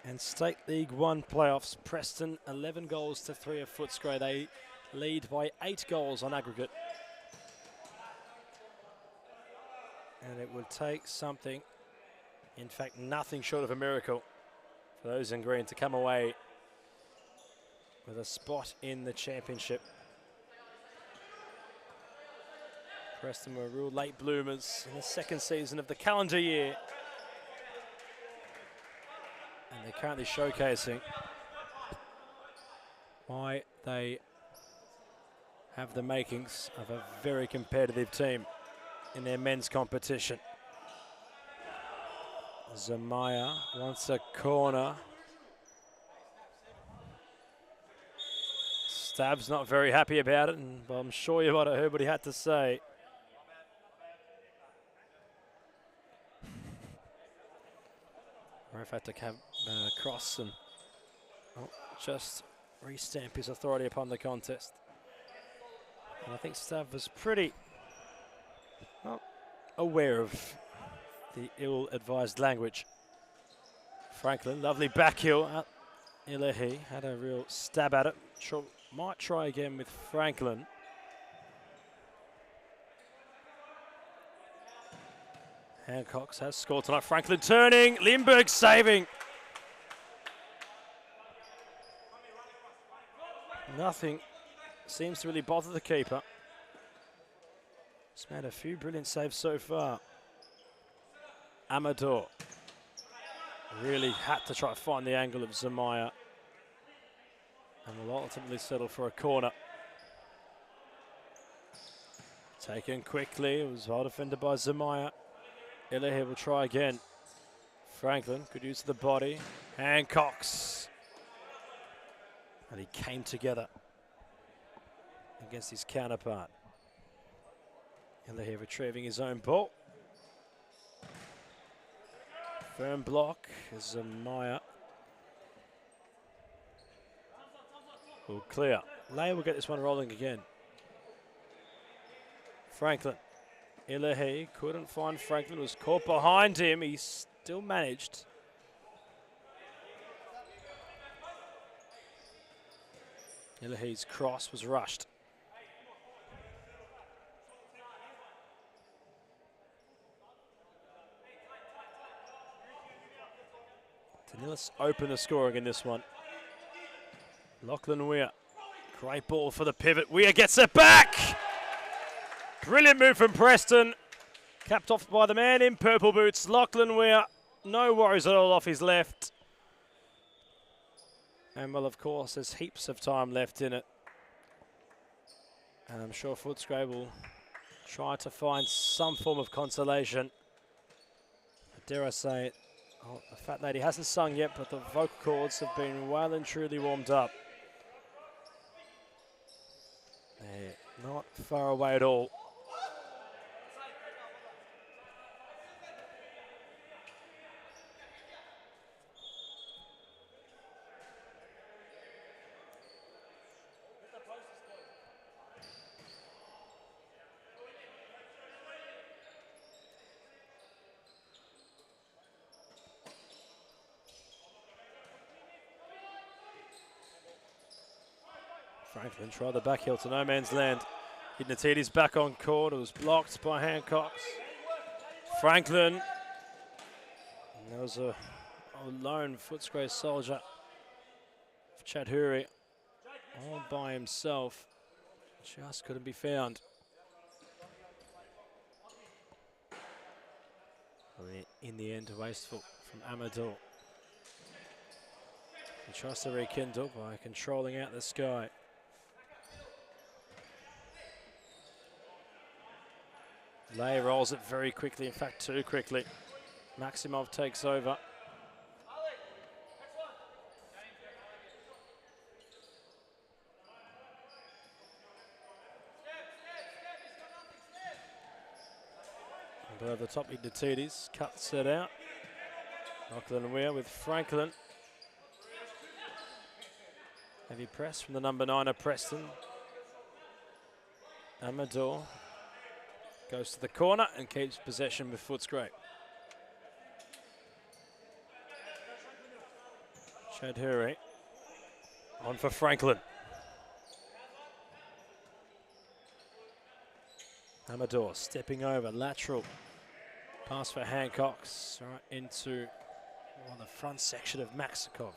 and State League 1 playoffs. Preston 11 goals to 3 of Footscray. They lead by 8 goals on aggregate. And it would take something, in fact nothing short of a miracle, for those in green to come away with a spot in the championship. Preston were real late bloomers in the second season of the calendar year. And they're currently showcasing why they have the makings of a very competitive team in their men's competition. Zamaya wants a corner. Stab's not very happy about it, and well, I'm sure you might have heard what he had to say. Ref had to come across and just re-stamp his authority upon the contest. And I think Stab was pretty aware of the ill-advised language. Franklin, lovely back heel. Ilahi had a real stab at it. Sure, might try again with Franklin. Hancocks has scored tonight. Franklin turning, Lindbergh saving. Nothing seems to really bother the keeper. He's made a few brilliant saves so far. Amador really had to try to find the angle of Zamaya, and will ultimately settle for a corner. Taken quickly, it was well defended by Zamaya. Ilahi will try again. Franklin, good use of the body. Hancocks. And he came together against his counterpart. Ilahi retrieving his own ball. Firm block as Zamaya will clear. Lay will get this one rolling again. Franklin. Ilahi couldn't find Franklin, was caught behind him. He still managed. Ilahi's cross was rushed. Danilis open the scoring in this one. Lachlan Weir. Great ball for the pivot. Weir gets it back! Brilliant move from Preston. Capped off by the man in purple boots. Lachlan Weir. No worries at all off his left. And well, of course, there's heaps of time left in it. And I'm sure Footscray will try to find some form of consolation. But dare I say it, the fat lady hasn't sung yet, but the vocal cords have been well and truly warmed up. They're not far away at all. Franklin tried the back heel to no man's land. Ignatides back on court. It was blocked by Hancock. Franklin. And there was a lone Footscray soldier, Chadhuri, all by himself. Just couldn't be found. In the end, wasteful from Amador. He tries to rekindle by controlling out the sky. Lay rolls it very quickly, in fact too quickly. Maximov takes over. And over the top, Ignatides cuts it out. Lachlan Weir with Franklin. Heavy press from the number 9 of Preston. Amador goes to the corner and keeps possession with Footscray. Chadhuri on for Franklin. Amador stepping over, lateral. Pass for Hancock, right into the front section of Maxikov.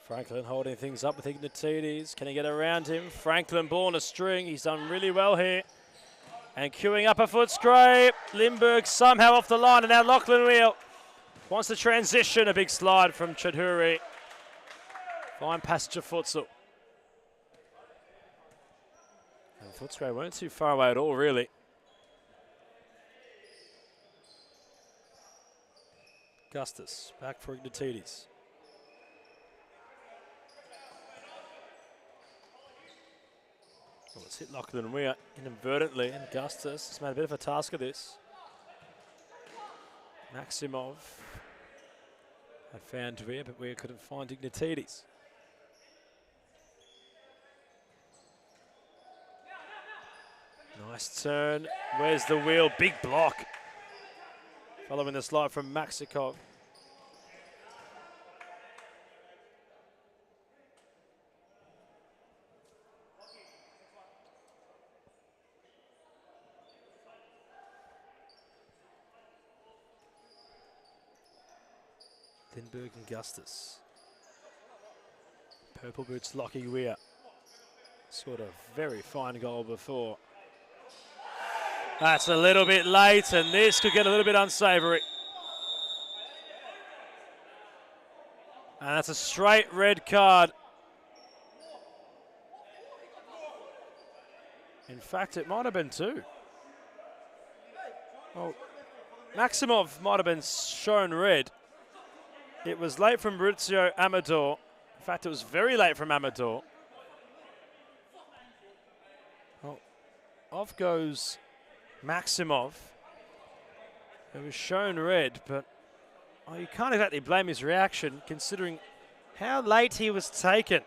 Franklin holding things up with Ignatides. Can he get around him? Franklin ball on a string. He's done really well here. And queuing up a Footscray. Lindbergh somehow off the line, and now Lachlan Weir wants to transition. A big slide from Chadhuri. Fine passage of futsal. And Footscray weren't too far away at all, really. Gustus back for Ignatides. Well, it's hit Lachlan Weir inadvertently, and Gustus has made a bit of a task of this. Maximov had found Weir, but Weir couldn't find Ignatides. Nice turn. Where's the wheel? Big block. Following the slide from Maxikov. Lindbergh and Gustus. Purple boots Lockie Weir. Scored a very fine goal before. That's a little bit late, and this could get a little bit unsavoury. And that's a straight red card. In fact, it might have been 2. Well, Maximov might have been shown red. It was late from Maurizio Amador. In fact, it was very late from Amador. Well, off goes Maximov, who was shown red, but you can't exactly blame his reaction considering how late he was taken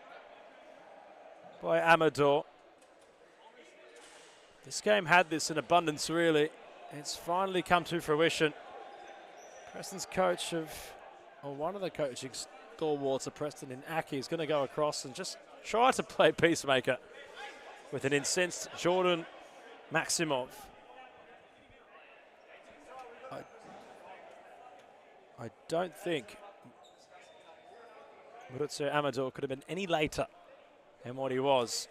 by Amador. This game had this in abundance, really. It's finally come to fruition. Preston's coach or one of the coaching stalwarts of Preston in Aki is going to go across and just try to play peacemaker with an incensed Jordan Maximov. I don't think Murutsu Amador could have been any later than what he was.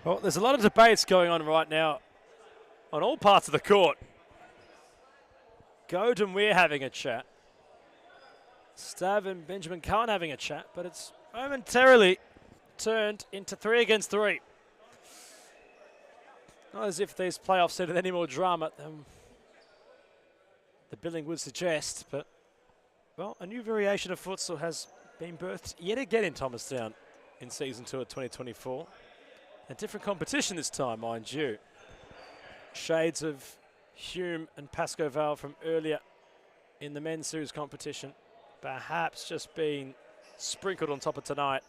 Well, there's a lot of debates going on right now on all parts of the court. Goad and Weir having a chat. Stav and Benjamin Cohen having a chat, but it's momentarily turned into 3 against 3. Not as if these playoffs needed any more drama than the billing would suggest, but, well, a new variation of futsal has been birthed yet again in Thomastown in Season 2 of 2024. A different competition this time, mind you. Shades of Hume and Pascoe Vale from earlier in the men's series competition, perhaps just being sprinkled on top of tonight.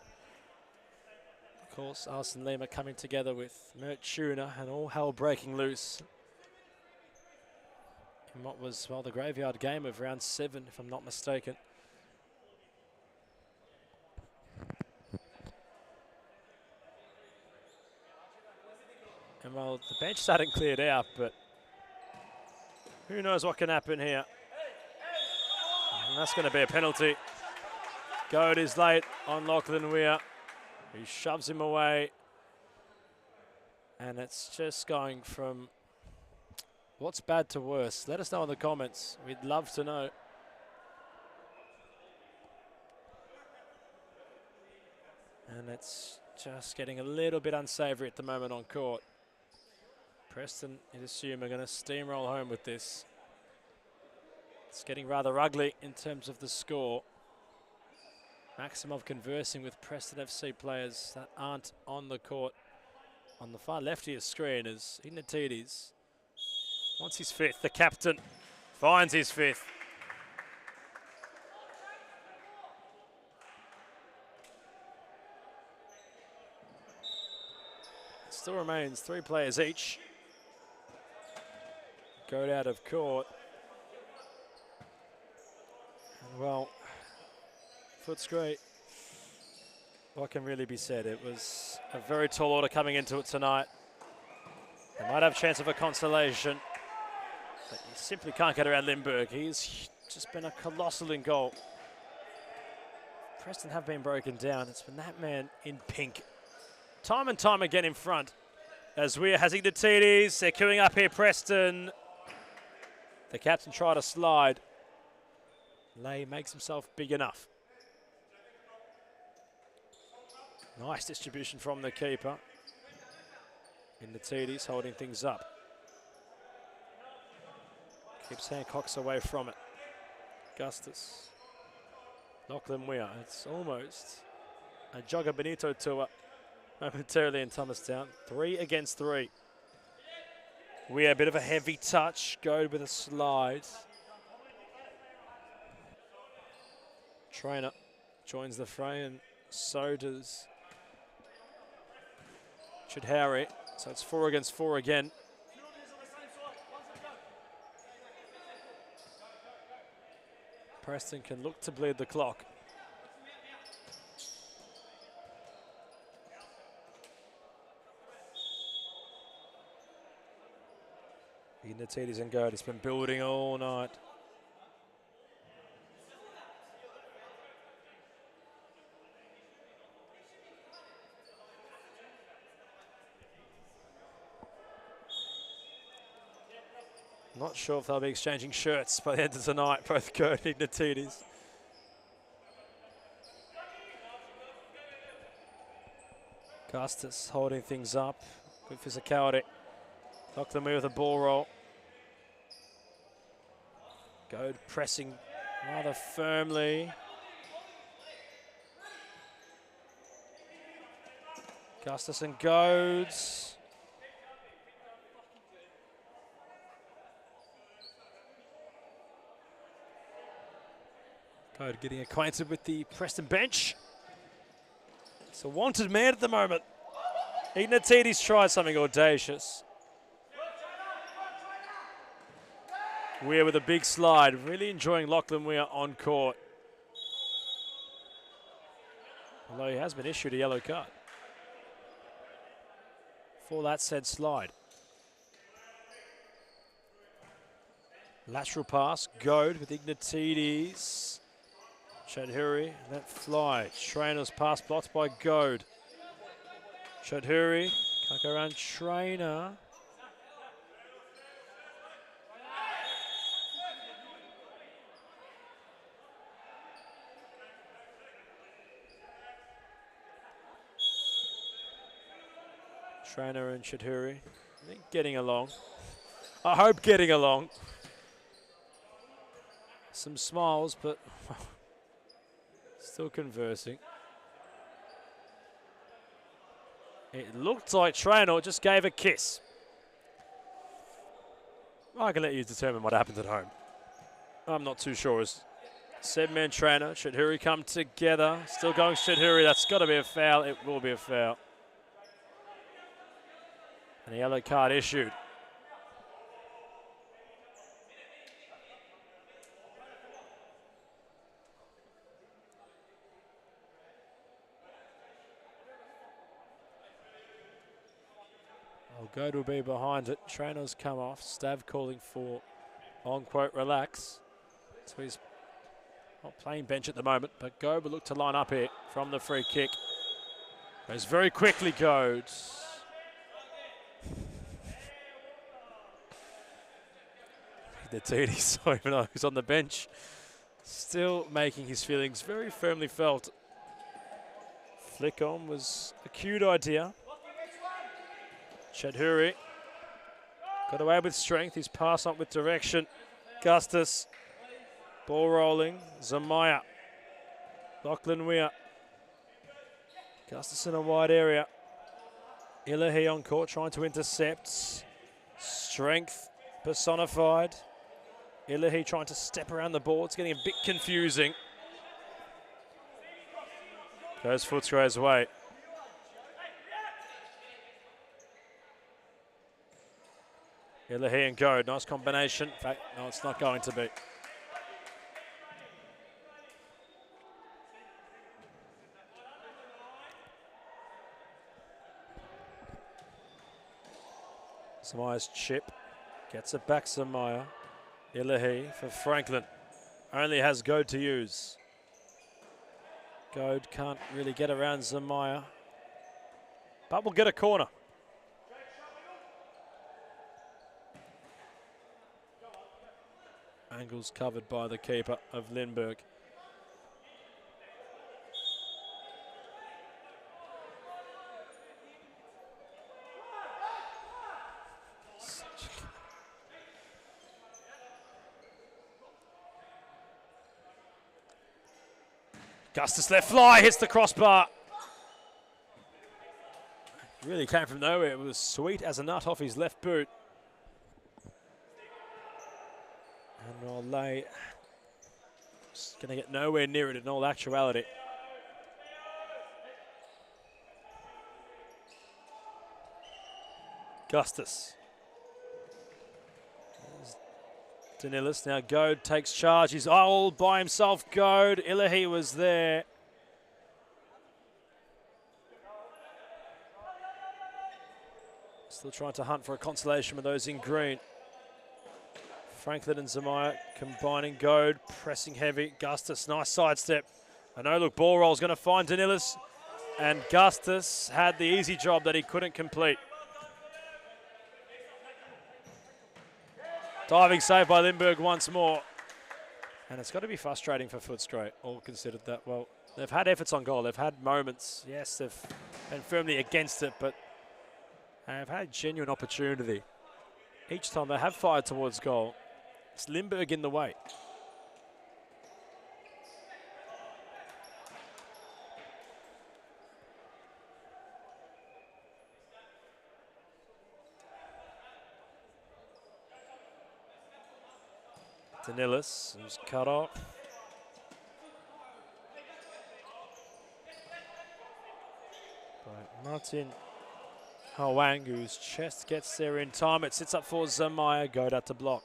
Of course, Arsene Lima coming together with Mert Tuna and all hell breaking loose in what was, well, the graveyard game of round 7, if I'm not mistaken. And well, the bench hadn't cleared out, but who knows what can happen here. And that's going to be a penalty. Goad is late on Lachlan Weir. He shoves him away. And it's just going from what's bad to worse. Let us know in the comments. We'd love to know. And it's just getting a little bit unsavoury at the moment on court. Preston, you'd assume, are going to steamroll home with this. It's getting rather ugly in terms of the score. Maximov conversing with Preston FC players that aren't on the court. On the far left of your screen is Ignatides. Wants his 5th. The captain finds his 5th. It still remains 3 players each. Goad out of court. And well, Footscray, what can really be said? It was a very tall order coming into it tonight. They might have a chance of a consolation, but you simply can't get around Lindbergh. He's just been a colossal in goal. Preston have been broken down. It's been that man in pink, time and time again in front. As Weir has Ignatides, they're queuing up here, Preston. The captain tried to slide. Lay makes himself big enough. Nice distribution from the keeper. Ignatides holding things up. Keeps Hancock's away from it. Gustus. Lachlan Weir. It's almost a Jogger Benito tour momentarily in Thomastown. 3 against 3. Weir, a bit of a heavy touch. Goad with a slide. Trainer joins the fray, and so does Chudhowry. So it's 4 against 4 again. Preston can look to bleed the clock. Ignatides and Goad has been building all night. Not sure if they'll be exchanging shirts by the end of tonight, both Goad and Ignatidis. Gustus holding things up. Good physicality. Lachlan with a ball roll. Goad pressing rather firmly. Gustus and Goads. Goad getting acquainted with the Preston bench. It's a wanted man at the moment. Ignatidis tried something audacious. Weir with a big slide. Really enjoying Lachlan Weir on court. Although he has been issued a yellow card for that said slide. Lateral pass. Goad with Ignatidis. Chadhuri, let fly. Trainer's pass blocked by Goad. Chadhuri, can't go around Trainer. Trainer and Chadhuri, I think getting along. I hope getting along. Some smiles, but still conversing. It looked like Trainer just gave a kiss. I can let you determine what happened at home. I'm not too sure. As 7-man Trainer, Chadhuri come together. Still going Chadhuri. That's got to be a foul. It will be a foul. And a yellow card issued. Goad will be behind it. Trainer's come off. Stav calling for on quote relax. So he's not playing bench at the moment, but Goad will look to line up here from the free kick. Goes very quickly, Goad. Ignatidis, even though he's on the bench, still making his feelings very firmly felt. Flick on was a cute idea. Chadhuri got away with strength. He's passed up with direction. Gustus, ball rolling. Zamaya, Lachlan Weir. Gustus in a wide area. Ilahi on court trying to intercept. Strength personified. Ilahi trying to step around the ball. It's getting a bit confusing. Goes Footscray's way. Ilahi and Goad, nice combination. In fact, no, it's not going to be. Zamaya's chip, gets it back Zamaya. Ilahi for Franklin, only has Goad to use. Goad can't really get around Zamaya, but we'll get a corner. Angles covered by the keeper of Lindbergh. Gustus let fly, hits the crossbar. Really came from nowhere. It was sweet as a nut off his left boot. And Olay just going to get nowhere near it in all actuality. Gustus. Danilis, now Goad takes charge. He's all by himself, Goad. Ilahi was there. Still trying to hunt for a consolation with those in green. Franklin and Zamaya combining. Goad pressing heavy. Gustus, nice sidestep. A no-look ball roll is going to find Danilis. And Gustus had the easy job that he couldn't complete. Diving save by Lindbergh once more. And it's got to be frustrating for Footscray, all considered that, well, they've had efforts on goal. They've had moments. Yes, they've been firmly against it, but they've had genuine opportunity. Each time they have fired towards goal, it's Lindbergh in the way. Danillis, who's cut off. By Martin Hawang, whose chest gets there in time. It sits up for Zamaya. Goda to block.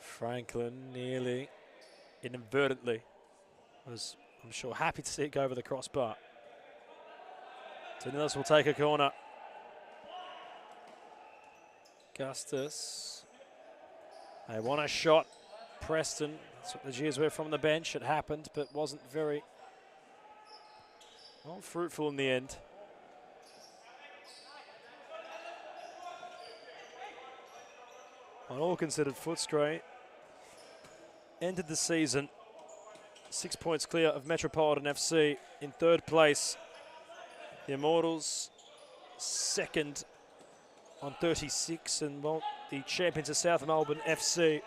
Franklin nearly, inadvertently, was, I'm sure, happy to see it go over the crossbar. Danillis will take a corner. Gustus. They want a shot. Preston, that's what the Jeers were from the bench. It happened, but wasn't very well fruitful in the end. On all considered, Footscray ended the season 6 points clear of Metropolitan FC in third place. The Immortals second on 36, and well, the champions of South Melbourne FC,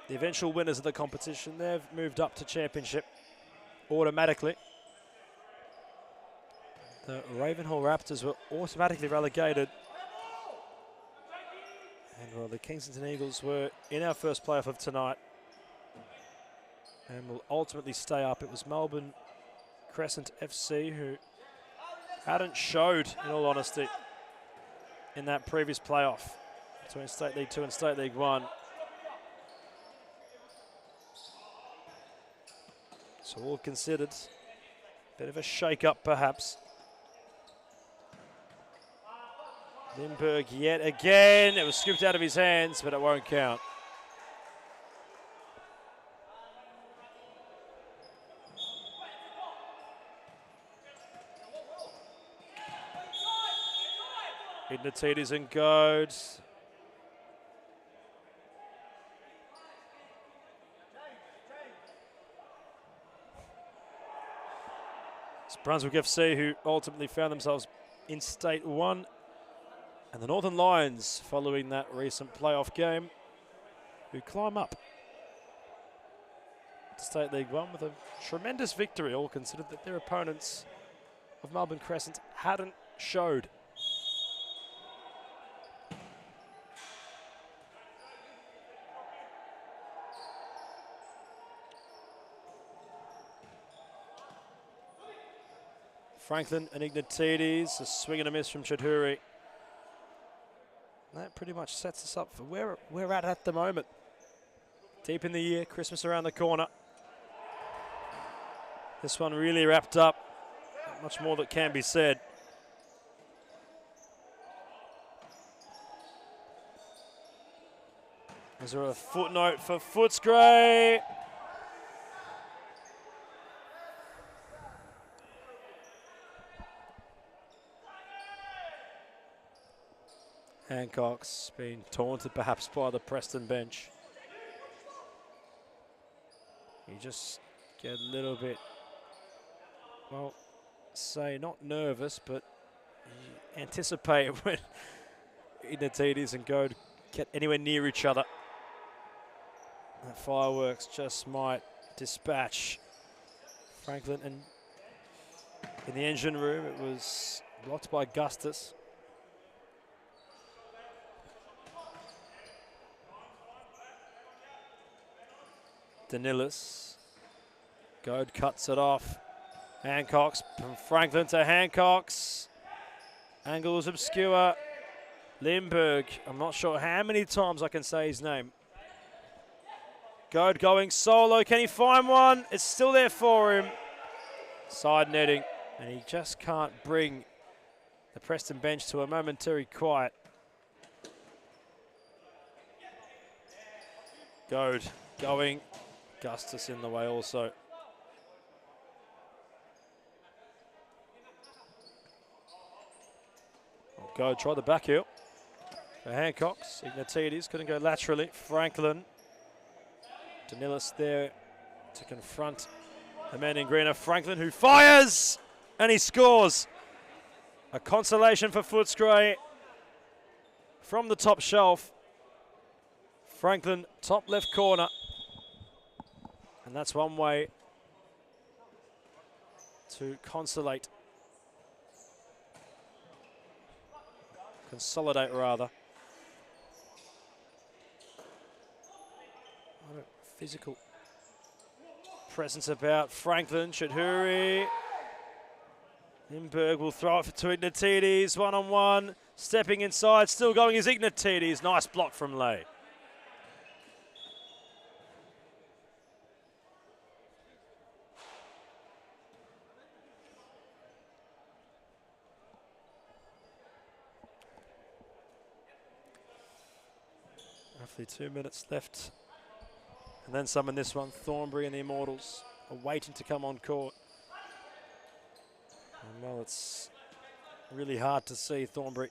the eventual winners of the competition, they've moved up to championship automatically. The Ravenhall Raptors were automatically relegated, and well, the Kingston Eagles were in our first playoff of tonight and will ultimately stay up. It was Melbourne Crescent FC who hadn't showed, in all honesty, in that previous playoff between State League 2 and State League 1. So all considered, bit of a shake-up perhaps. Lindbergh yet again. It was scooped out of his hands, but it won't count. Ignatides and Goads. It's Brunswick FC who ultimately found themselves in State 1. And the Northern Lions, following that recent playoff game, who climb up to State League 1 with a tremendous victory, all considered, that their opponents of Melbourne Crescent hadn't showed. Franklin and Ignatides, a swing and a miss from Chadhuri. That pretty much sets us up for where we're at the moment. Deep in the year, Christmas around the corner. This one really wrapped up. Not much more that can be said. Is there a footnote for Footscray? Hancock's been taunted perhaps by the Preston bench. You just get a little bit, well, say not nervous, but you anticipate when Ignatides and Goad get anywhere near each other. That fireworks just might dispatch Franklin, and in the engine room it was blocked by Gustus. Danillis. Goad cuts it off. Hancock's from Franklin to Hancock's. Angle was obscure. Lindbergh, I'm not sure how many times I can say his name. Goad going solo. Can he find one? It's still there for him. Side netting. And he just can't bring the Preston bench to a momentary quiet. Goad going. Gustus in the way also. go. Try the back heel. For Hancock's. Ignatidis couldn't go laterally. Franklin. Danilis there to confront the man in green. Franklin who fires! And he scores. A consolation for Footscray from the top shelf. Franklin, top left corner. And that's one way to consolidate rather. What a physical presence about Franklin. Chudhuri. Imberg will throw it to Ignatidis, one-on-one. Stepping inside, still going is Ignatidis. Nice block from Lay. Roughly 2 minutes left. And then some in this one. Thornbury and the Immortals are waiting to come on court. And well, it's really hard to see Thornbury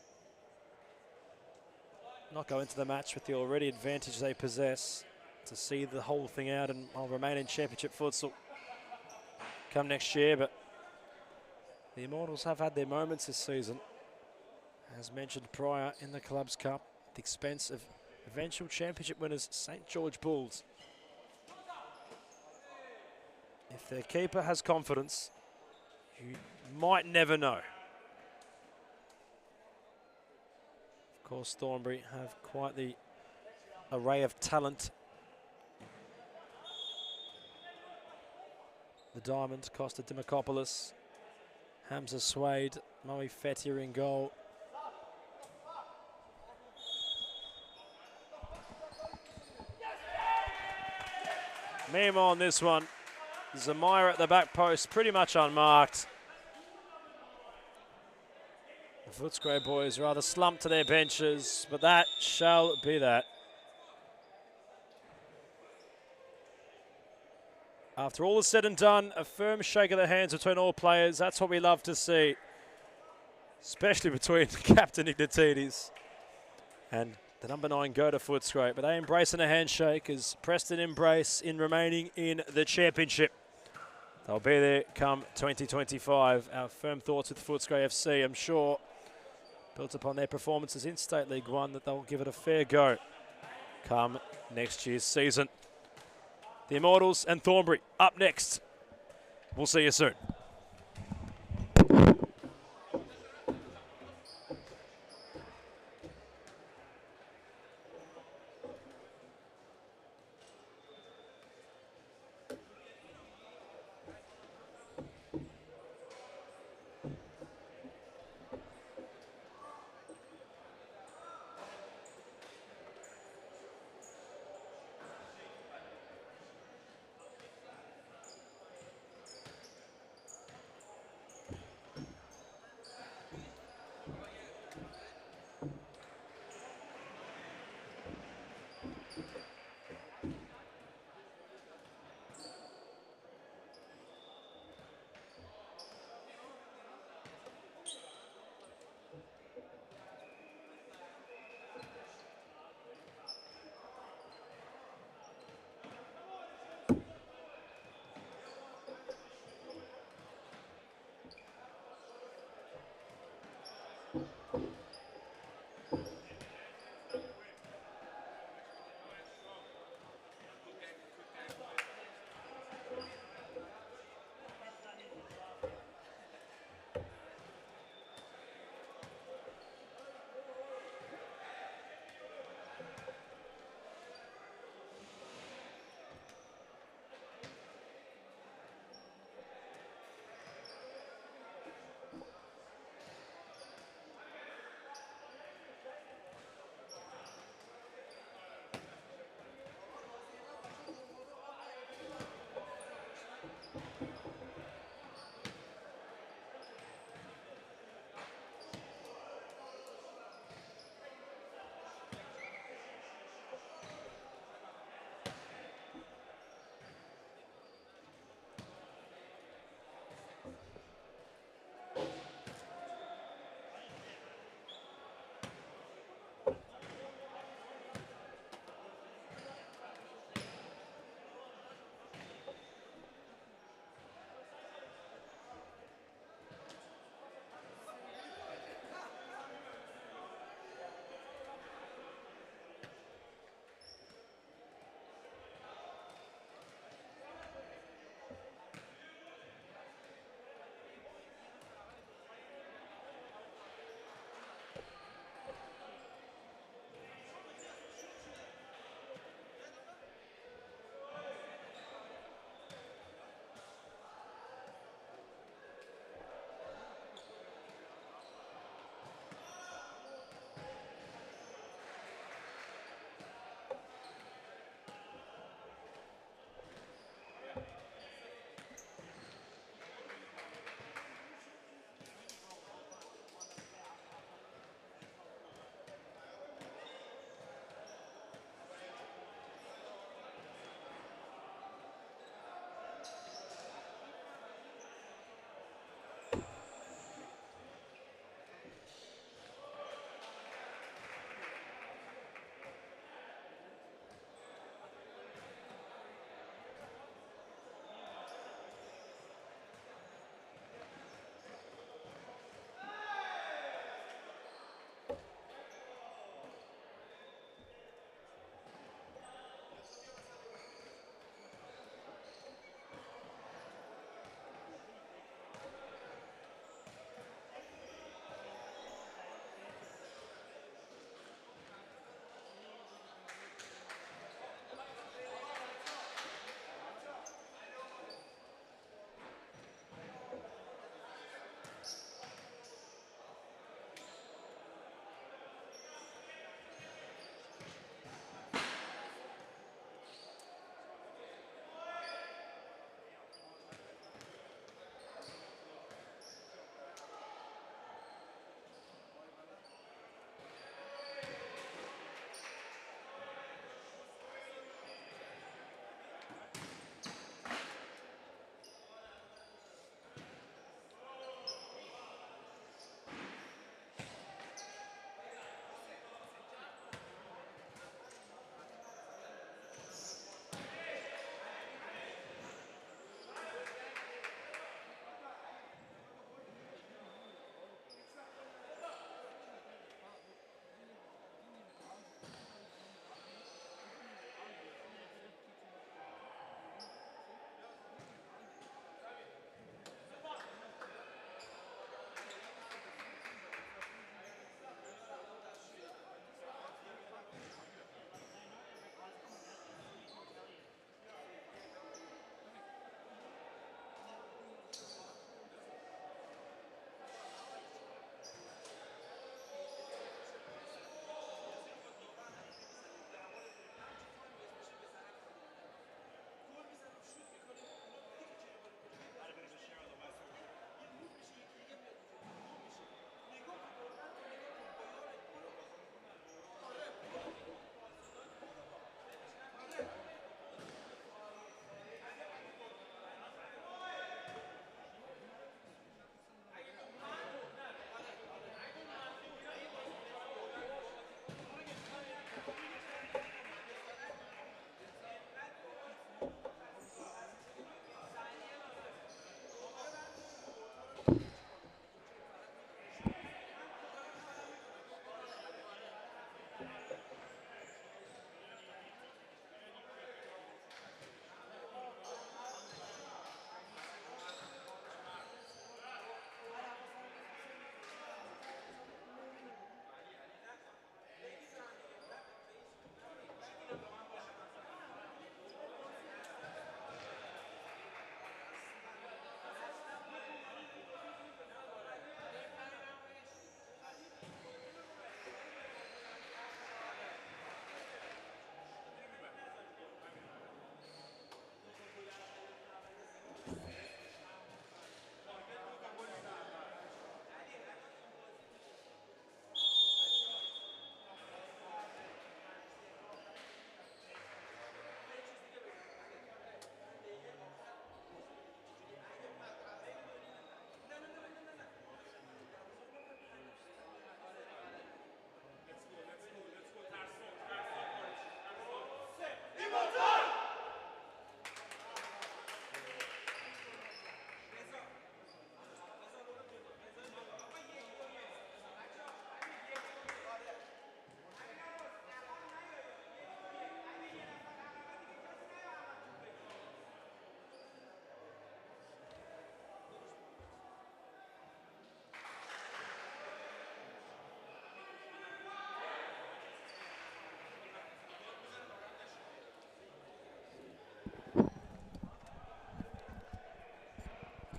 not go into the match with the already advantage they possess, to see the whole thing out and I'll remain in championship futsal come next year. But the Immortals have had their moments this season, as mentioned prior, in the Clubs Cup at the expense of eventual championship winners St George Bulls. If their keeper has confidence, you might never know. Of course, Thornbury have quite the array of talent. The Diamond, Costa Dimakopoulos, Hamza Suede, Moe Fettier in goal. Memo on this one. Zamira at the back post, pretty much unmarked. The Footscray boys rather slumped to their benches, but that shall be that. After all is said and done, a firm shake of the hands between all players. That's what we love to see, especially between Captain Ignatidis and the number 9 go to Footscray. But they embrace in a handshake as Preston embrace in remaining in the championship. They'll be there come 2025. Our firm thoughts with Footscray FC, I'm sure, built upon their performances in State League 1, that they'll give it a fair go come next year's season. The Immortals and Thornbury up next. We'll see you soon.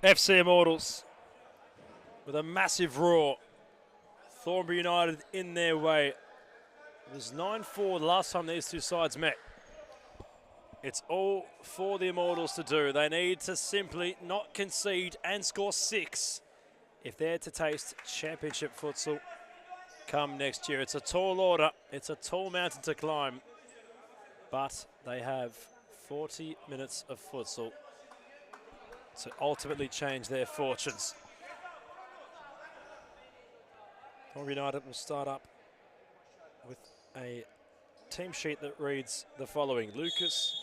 FC Immortals with a massive roar. Thornbury United in their way. It was 9-4 the last time these two sides met. It's all for the Immortals to do. They need to simply not concede and score 6 if they're to taste championship futsal come next year. It's a tall order. It's a tall mountain to climb. But they have 40 minutes of futsal to ultimately change their fortunes. Thornbury United will start up with a team sheet that reads the following. Lucas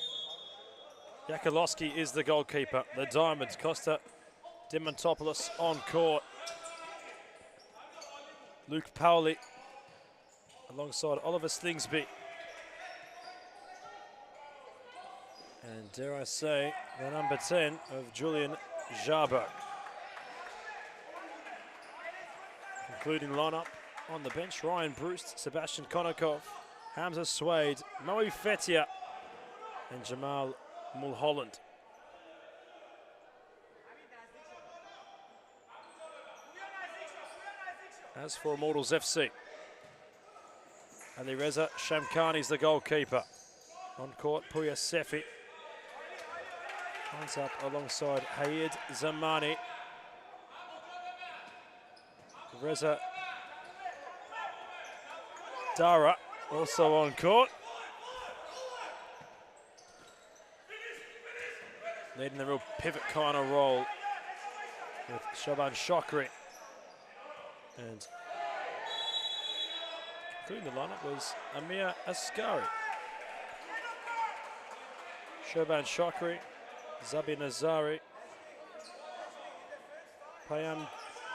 Yakolowski is the goalkeeper. The Diamonds, Costa Dimantopoulos on court. Luke Powley alongside Oliver Slingsby. And dare I say, the number 10 of Julian Jarbo. Including lineup on the bench, Ryan Bruce, Sebastian Konakov, Hamza Swade, Moe Fetia, and Jamal Mulholland. As for Immortals FC, Ali Reza Shamkhani is the goalkeeper. On court, Puya Sefi lines up alongside Hayed Zamani. Reza Dara also on court. Leading the real pivot kind of role with Shaban Shokri. And including the lineup was Amir Askari. Shaban Shokri, Zabi Nazari, Payam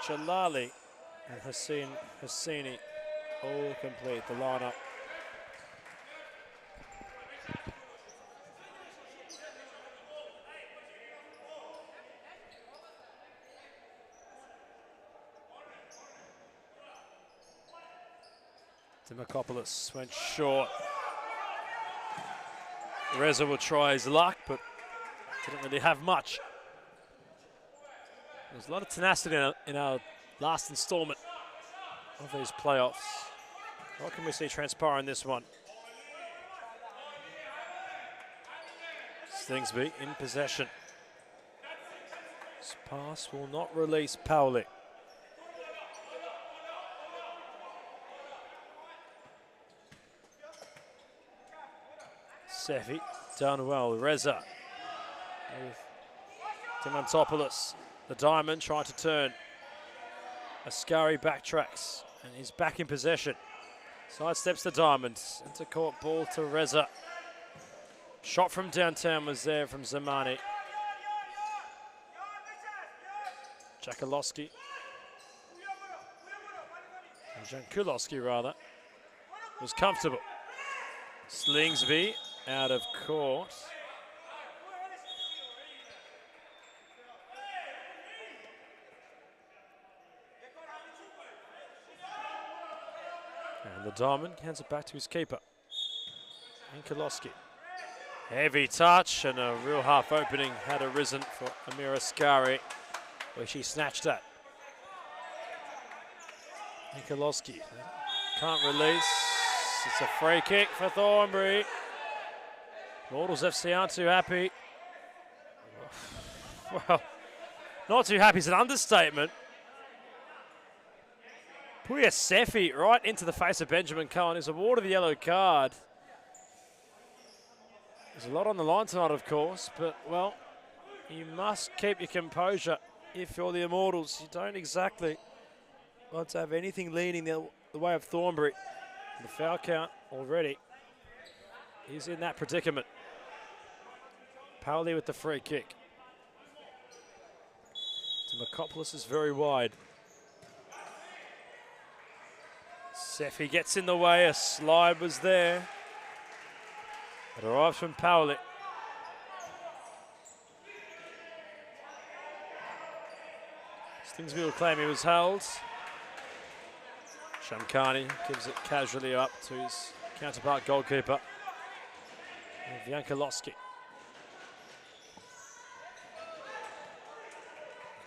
Jalali, and Hassan Hassini all complete the lineup. Dimakopoulos went short. Reza will try his luck, but didn't really have much. There's a lot of tenacity in our last installment of these playoffs. What can we see transpire in this one? Slingsby in possession. This pass will not release Powley. Sefi done well. Reza with Dimantopoulos. The Diamond trying to turn. Askari backtracks and he's back in possession. Sidesteps the Diamond. Into court ball to Reza. Shot from downtown was there from Zamani. Jakolowski. Jankulowski rather. Was comfortable. Slingsby out of court. And the Diamond hands it back to his keeper. Jankulowski. Heavy touch and a real half opening had arisen for Amira Askari, where she snatched that. Jankulowski can't release. It's a free kick for Thornbury. Immortals FC aren't too happy. Well, not too happy is an understatement. Puya Sefi right into the face of Benjamin Cohen is awarded the yellow card. There's a lot on the line tonight, of course, but, well, you must keep your composure if you're the Immortals. You don't exactly want to have anything leaning the way of Thornbury. The foul count already. He's in that predicament. Powley with the free kick. Dimakopoulos is very wide. Sefi gets in the way. A slide was there. It arrives from Powley. Stingsby will claim he was held. Shamkhani gives it casually up to his counterpart goalkeeper, Jankulowski.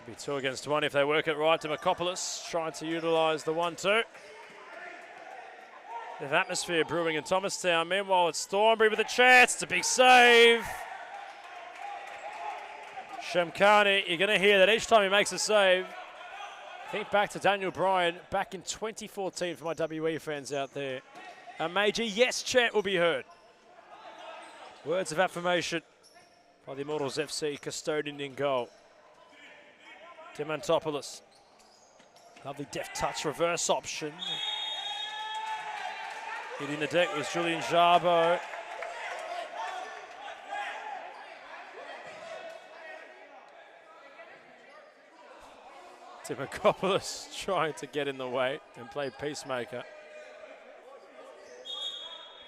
Be 2 against 1 if they work it right. Demokopoulos trying to utilise the 1-2. There's atmosphere brewing in Thomastown. Meanwhile, it's Thornbury with a chance. It's a big save. Shamkani, you're going to hear that each time he makes a save. Think back to Daniel Bryan back in 2014 for my WE fans out there. A major yes chant will be heard. Words of affirmation by the Immortals FC custodian in goal. Diamantopoulos. Lovely deft touch reverse option. Hitting the deck was Julian Jarbo. Demokopoulos trying to get in the way and play peacemaker.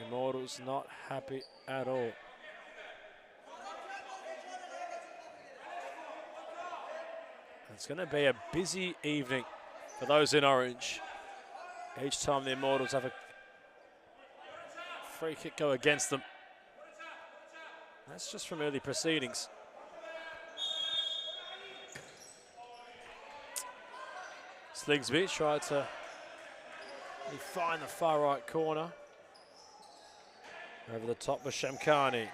Immortals not happy at all. It's going to be a busy evening for those in orange. Each time the Immortals have a free kick go against them. That's just from early proceedings. Slingsby tried to find the far right corner. Over the top was Shamkani.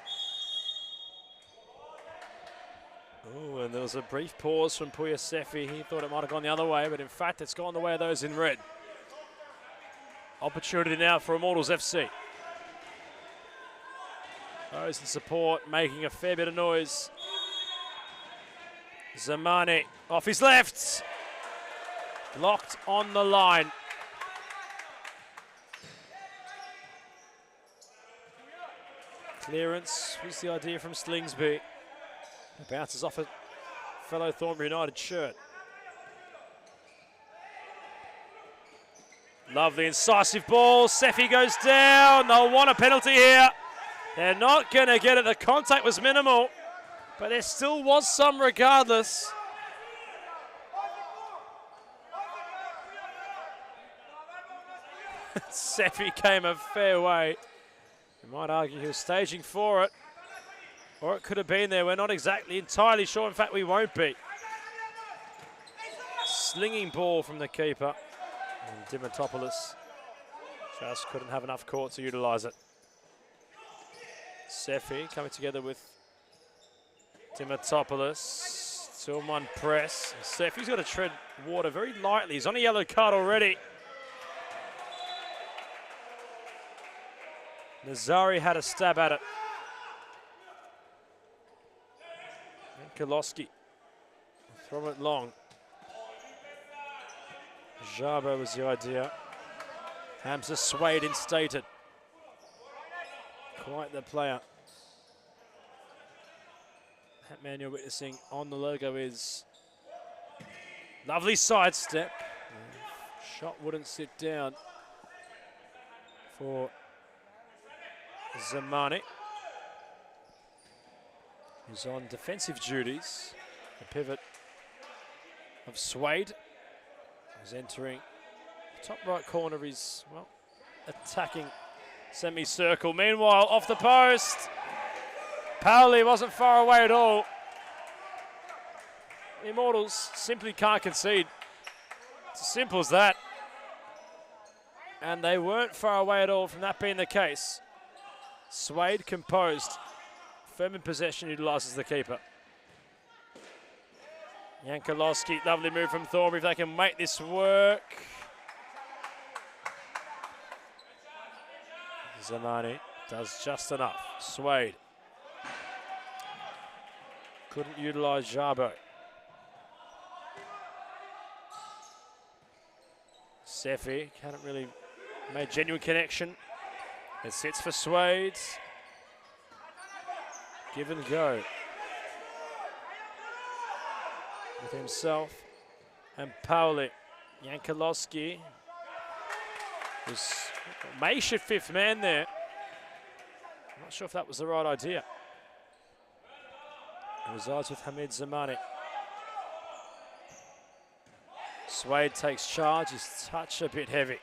Oh, and there was a brief pause from Puyasefi. He thought it might have gone the other way, but in fact it's gone the way of those in red. Opportunity now for Immortals FC. Those in support making a fair bit of noise. Zamani off his left. Blocked on the line. Clearance was the idea from Slingsby. It bounces off a fellow Thornbury United shirt. Lovely incisive ball. Sefi goes down. They'll want a penalty here. They're not going to get it. The contact was minimal, but there still was some regardless. Sefi came a fair way. You might argue he was staging for it, or it could have been there. We're not exactly entirely sure. In fact, we won't be. Slinging ball from the keeper. And Diamantopoulos just couldn't have enough court to utilise it. Sefi coming together with Diamantopoulos. 2-on-1 press. Sefi's got to tread water very lightly. He's on a yellow card already. Nazari had a stab at it. And Koloski throw it long. Jarbo was the idea. Hamza Swade instated. Quite the player. That man you're witnessing on the logo is lovely sidestep. Shot wouldn't sit down for Zamani, who's on defensive duties. The pivot of Swade is entering the top right corner of his, well, attacking semicircle. Meanwhile, off the post, Pauli wasn't far away at all. The Immortals simply can't concede. It's as simple as that. And they weren't far away at all from that being the case. Swade composed, firm in possession, utilises the keeper. Jankulowski, lovely move from Thornbury. If they can make this work. Zamani does just enough. Swade couldn't utilise Jarbo. Sefi hadn't really made genuine connection. It sits for Swade. Give and go. With himself and Pauli. Jankulowski was Maisha fifth man there. I'm not sure if that was the right idea. It resides with Hamid Zamani. Swade takes charge. His touch a bit heavy.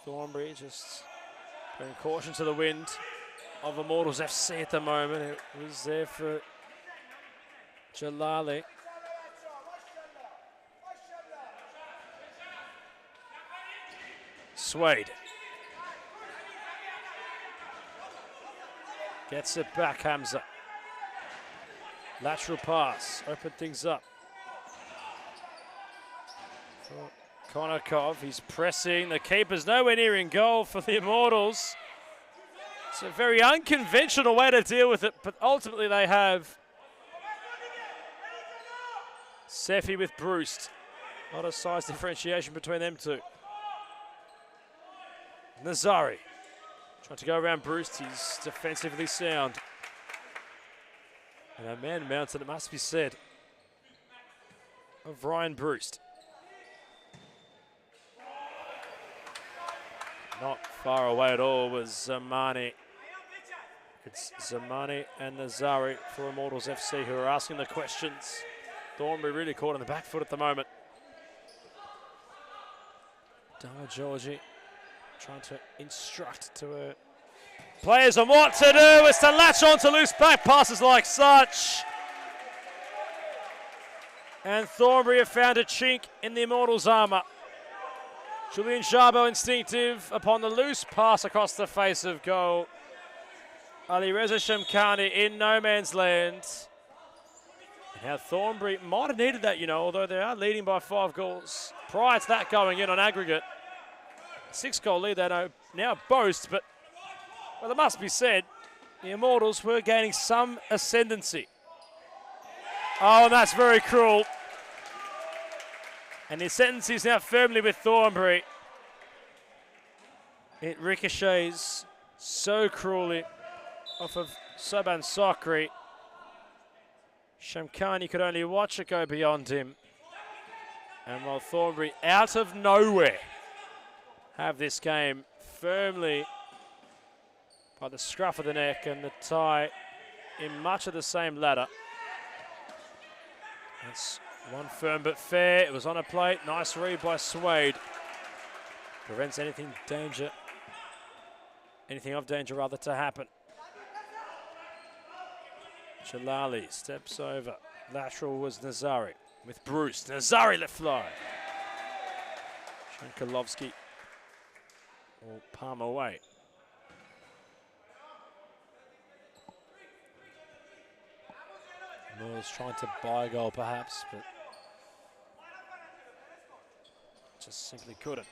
Thornbury just bringing caution to the wind of Immortals FC at the moment. It was there for Jalali. Swade. Gets it back, Hamza. Lateral pass, open things up. For Konakov, he's pressing. The keeper's nowhere near in goal for the Immortals. It's a very unconventional way to deal with it, but ultimately they have Sefi with Bruce. Not a size differentiation between them two. Nazari trying to go around Bruce. He's defensively sound. And a man mounted, it must be said, of Ryan Bruce. Not far away at all was Zamani. It's Zamani and Nazari for Immortals FC who are asking the questions. Thornbury really caught on the back foot at the moment. Dama Georgie trying to instruct to her players on what to do. It's to latch on to loose back passes like such. And Thornbury have found a chink in the Immortals' armour. Julian Jarbo instinctive upon the loose pass across the face of goal. Ali Reza Shamkhani in no man's land. And how Thornbury might have needed that, you know, although they are leading by 5 goals. Prior to that going in on aggregate. 6-goal lead they now boast, but well, it must be said, the Immortals were gaining some ascendancy. Oh, and that's very cruel. And the ascendancy is now firmly with Thornbury. It ricochets so cruelly off of Soban Sokri. Shamkhani could only watch it go beyond him. And while Thornbury, out of nowhere, have this game firmly by the scruff of the neck and the tie in much of the same ladder. That's one firm but fair. It was on a plate. Nice read by Swade. Prevents anything of danger rather to happen. Jalali steps over. Lateral was Nazari with Bruce. Nazari left fly. Shankalovsky will palm away. Moore's trying to buy a goal perhaps, but just simply couldn't.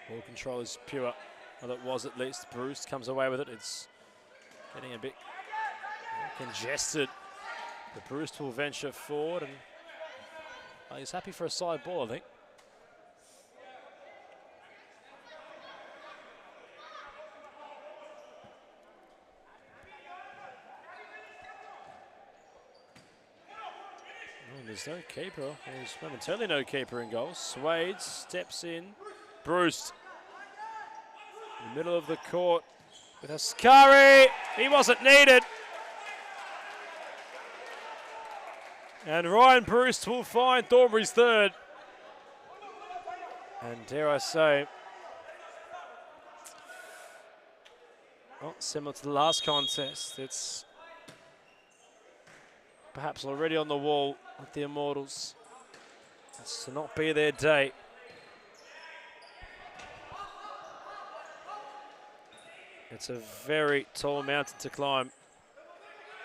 Ball control is pure. Well, it was at least. Bruce comes away with it. It's getting a bit congested. But Bruce will venture forward and he's happy for a side ball, I think. Oh, there's no keeper. There's momentarily no keeper in goal. Swade steps in. Bruce in the middle of the court with Askari. He wasn't needed. And Ryan Bruce will find Thornbury's third. And dare I say, well, similar to the last contest, it's perhaps already on the wall with the Immortals. It's to not be their day. It's a very tall mountain to climb.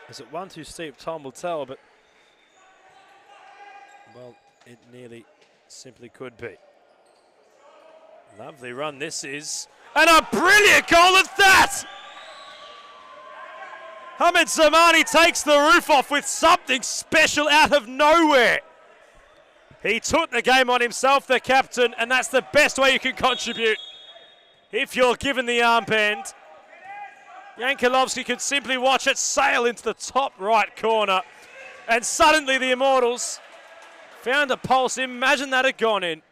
Is it one too steep? Time will tell, but well, it nearly simply could be. Lovely run this is. And a brilliant goal at that! Hamid Zamani takes the roof off with something special out of nowhere. He took the game on himself, the captain, and that's the best way you can contribute. If you're given the armband, Yankolovsky could simply watch it sail into the top right corner. And suddenly the Immortals found a pulse. Imagine that had gone in.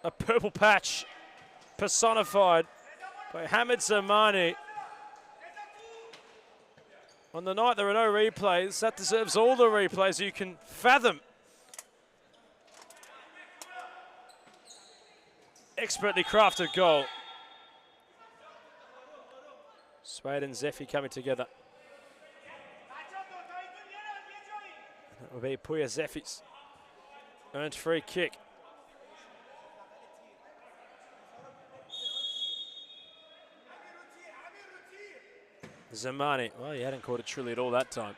A purple patch personified by Hamid Zamani. On the night there are no replays, that deserves all the replays you can fathom. Expertly crafted goal. Swade and Zeffy coming together. And it will be Puya Zeffy's earned free kick. Zamani, well, he hadn't caught it truly at all that time.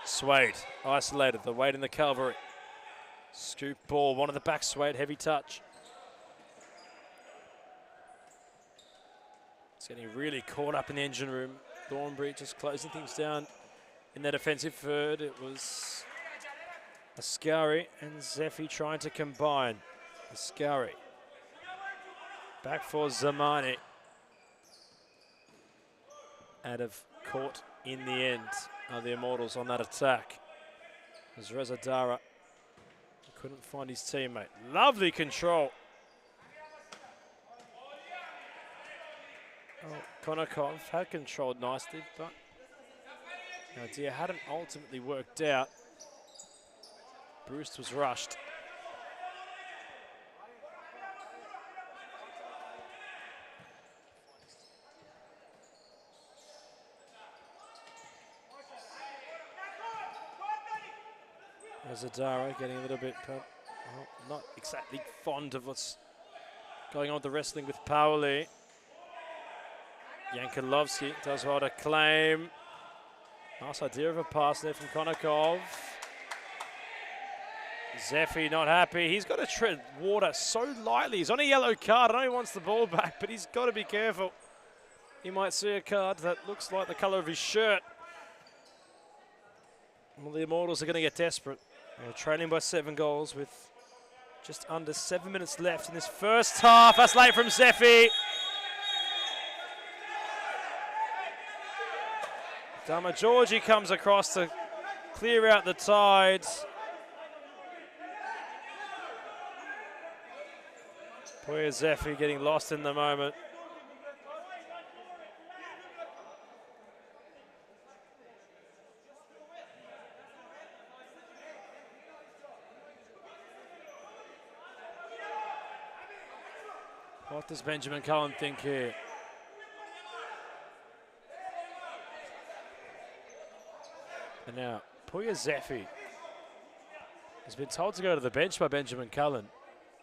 Swade, isolated, the weight in the cavalry. Scoop ball, one of the back, Swade, heavy touch. It's getting really caught up in the engine room. Thornbury just closing things down in that defensive third. It was Ascari and Zeffy trying to combine. Ascari back for Zamani. Out of court in the end are the Immortals on that attack. As Reza Dara couldn't find his teammate. Lovely control. Oh, Konakov had controlled nicely, but the idea hadn't ultimately worked out. Bruce was rushed. Zadara getting a little bit, well, not exactly fond of what's going on with the wrestling with Pauli. Yankolovsky does well to claim. Nice idea of a pass there from Konakov. Zeffy not happy. He's got to tread water so lightly. He's on a yellow card. I know he wants the ball back, but he's got to be careful. He might see a card that looks like the colour of his shirt. Well, the Immortals are going to get desperate. They're trailing by 7 goals with just under 7 minutes left in this first half. That's late from Zeffy. Dama Georgie comes across to clear out the tide. Puya Zeffy getting lost in the moment. What does Benjamin Cullen think here? And now, Puya Zeffy has been told to go to the bench by Benjamin Cullen.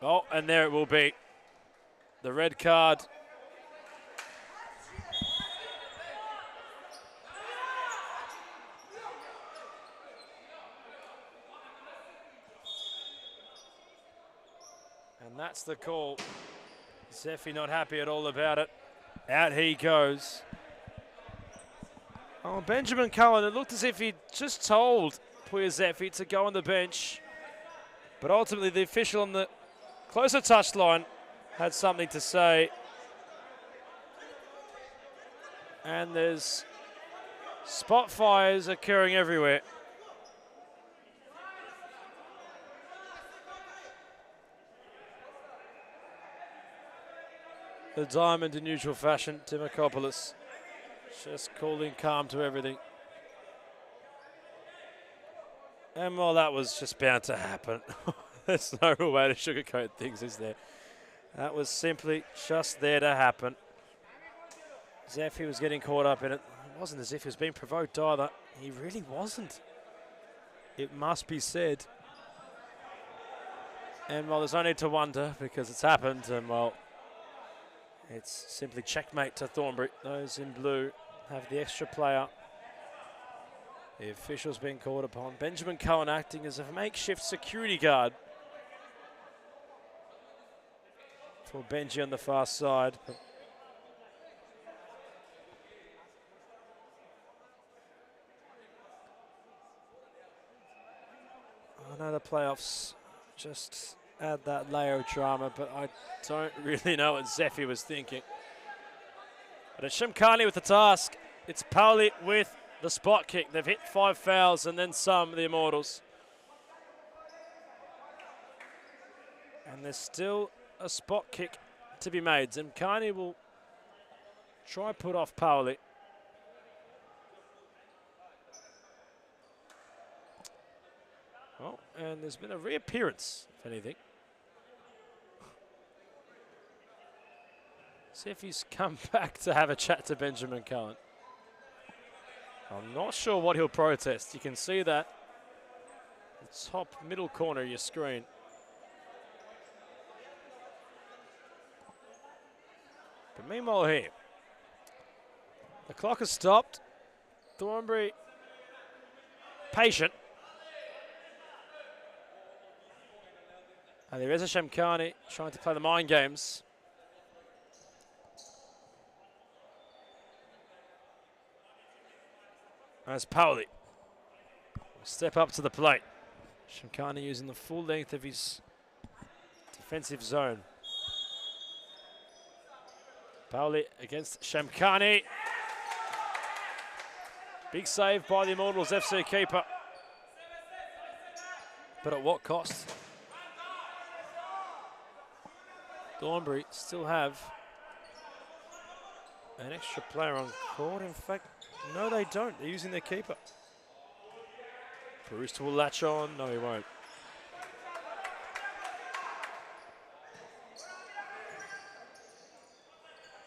Oh, and there it will be. The red card. And that's the call. Zeffy not happy at all about it. Out he goes. Oh, Benjamin Cullen, it looked as if he'd just told Puya Zeffy to go on the bench. But ultimately the official on the closer touchline had something to say. And there's spot fires occurring everywhere. The diamond in usual fashion, Dimakopoulos just calling calm to everything. And well, that was just bound to happen. There's no real way to sugarcoat things, is there? That was simply just there to happen. Zeffy was getting caught up in it. It wasn't as if he was being provoked either. He really wasn't. It must be said. And well, there's no need to wonder because it's happened, and well, it's simply checkmate to Thornbury. Those in blue have the extra player. The official's been called upon. Benjamin Cullen acting as a makeshift security guard for Benji on the far side. I know the playoffs just add that layer of drama, but I don't really know what Zeffy was thinking. But it's Shimkani with the task. It's Pauli with the spot kick. They've hit 5 fouls and then some, the Immortals. And there's still a spot kick to be made. Zemkani will try put off Pauli. Oh, and there's been a reappearance, if anything. See if he's come back to have a chat to Benjamin Cohen. I'm not sure what he'll protest. You can see that. The top middle corner of your screen. But meanwhile here, the clock has stopped. Thornbury patient. And there is a Shamkhani trying to play the mind games. As Pauli will step up to the plate. Shamkhani using the full length of his defensive zone. Pauli against Shamkhani. Big save by the Immortals FC keeper. But at what cost? Thornbury still have an extra player on court. In fact, no, they don't. They're using their keeper. Brewster will latch on. No, he won't.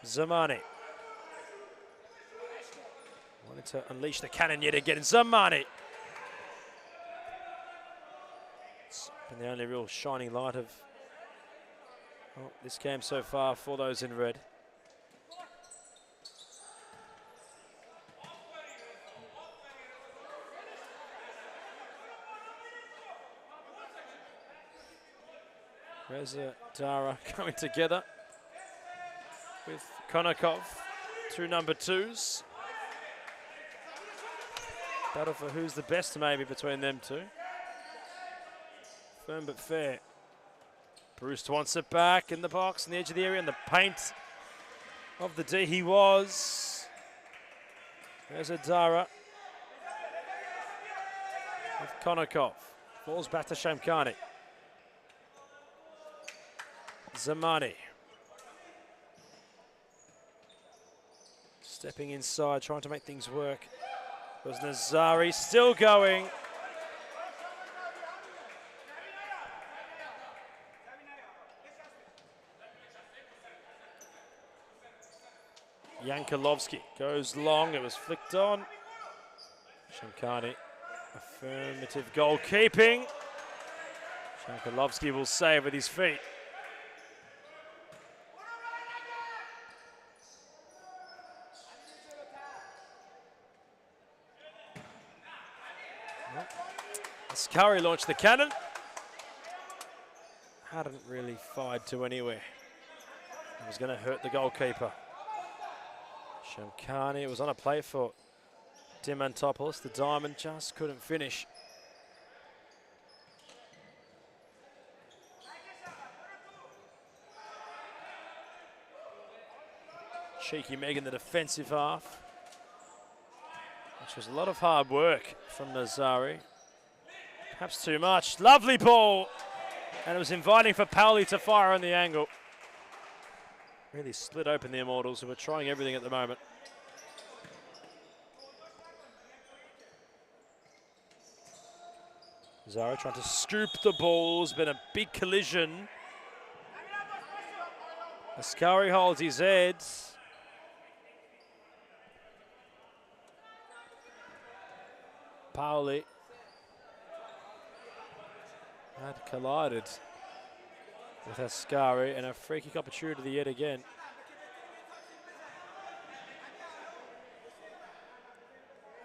Zamani. Wanted to unleash the cannon yet again. Zamani. It's been the only real shining light of this game so far for those in red. Reza Dara coming together with Konakov, two number twos. Battle for who's the best maybe between them two. Firm but fair. Bruce wants it back in the box, in the edge of the area, in the paint of the D he was. Reza Dara with Konakov. Falls back to Shamkhani. Zamani. Stepping inside, trying to make things work. Was Nazari still going. Yankolovsky goes long, it was flicked on. Shamkhani, affirmative goalkeeping. Yankolovsky will save with his feet. Curry launched the cannon. Hadn't really fired to anywhere. It was going to hurt the goalkeeper. Shamkhani, it was on a plate for Dimantopoulos. The diamond just couldn't finish. Cheeky Meg in the defensive half, which was a lot of hard work from Nazari. Perhaps too much. Lovely ball. And it was inviting for Pauli to fire on the angle. Really split open the Immortals, who are trying everything at the moment. Zara trying to scoop the ball. It's been a big collision. Ascari holds his head. Pauli had collided with Ascari, and a free kick opportunity yet again.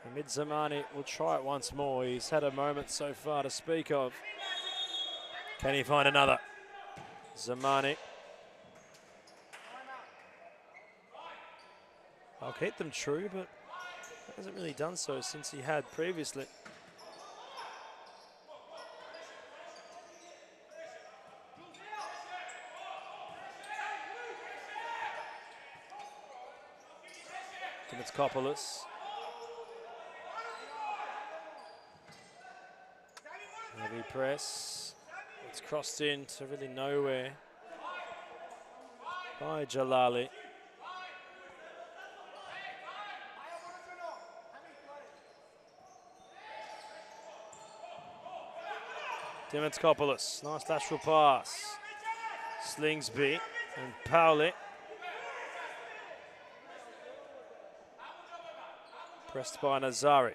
Hamid Zamani will try it once more. He's had a moment so far to speak of. Can he find another? Zamani. I'll keep them true, but hasn't really done so since he had previously. Dimantopoulos. Heavy press. It's crossed in to really nowhere by Jalali. Diamantopoulos, nice lateral pass. Slingsby and Pauli. Pressed by Nazari.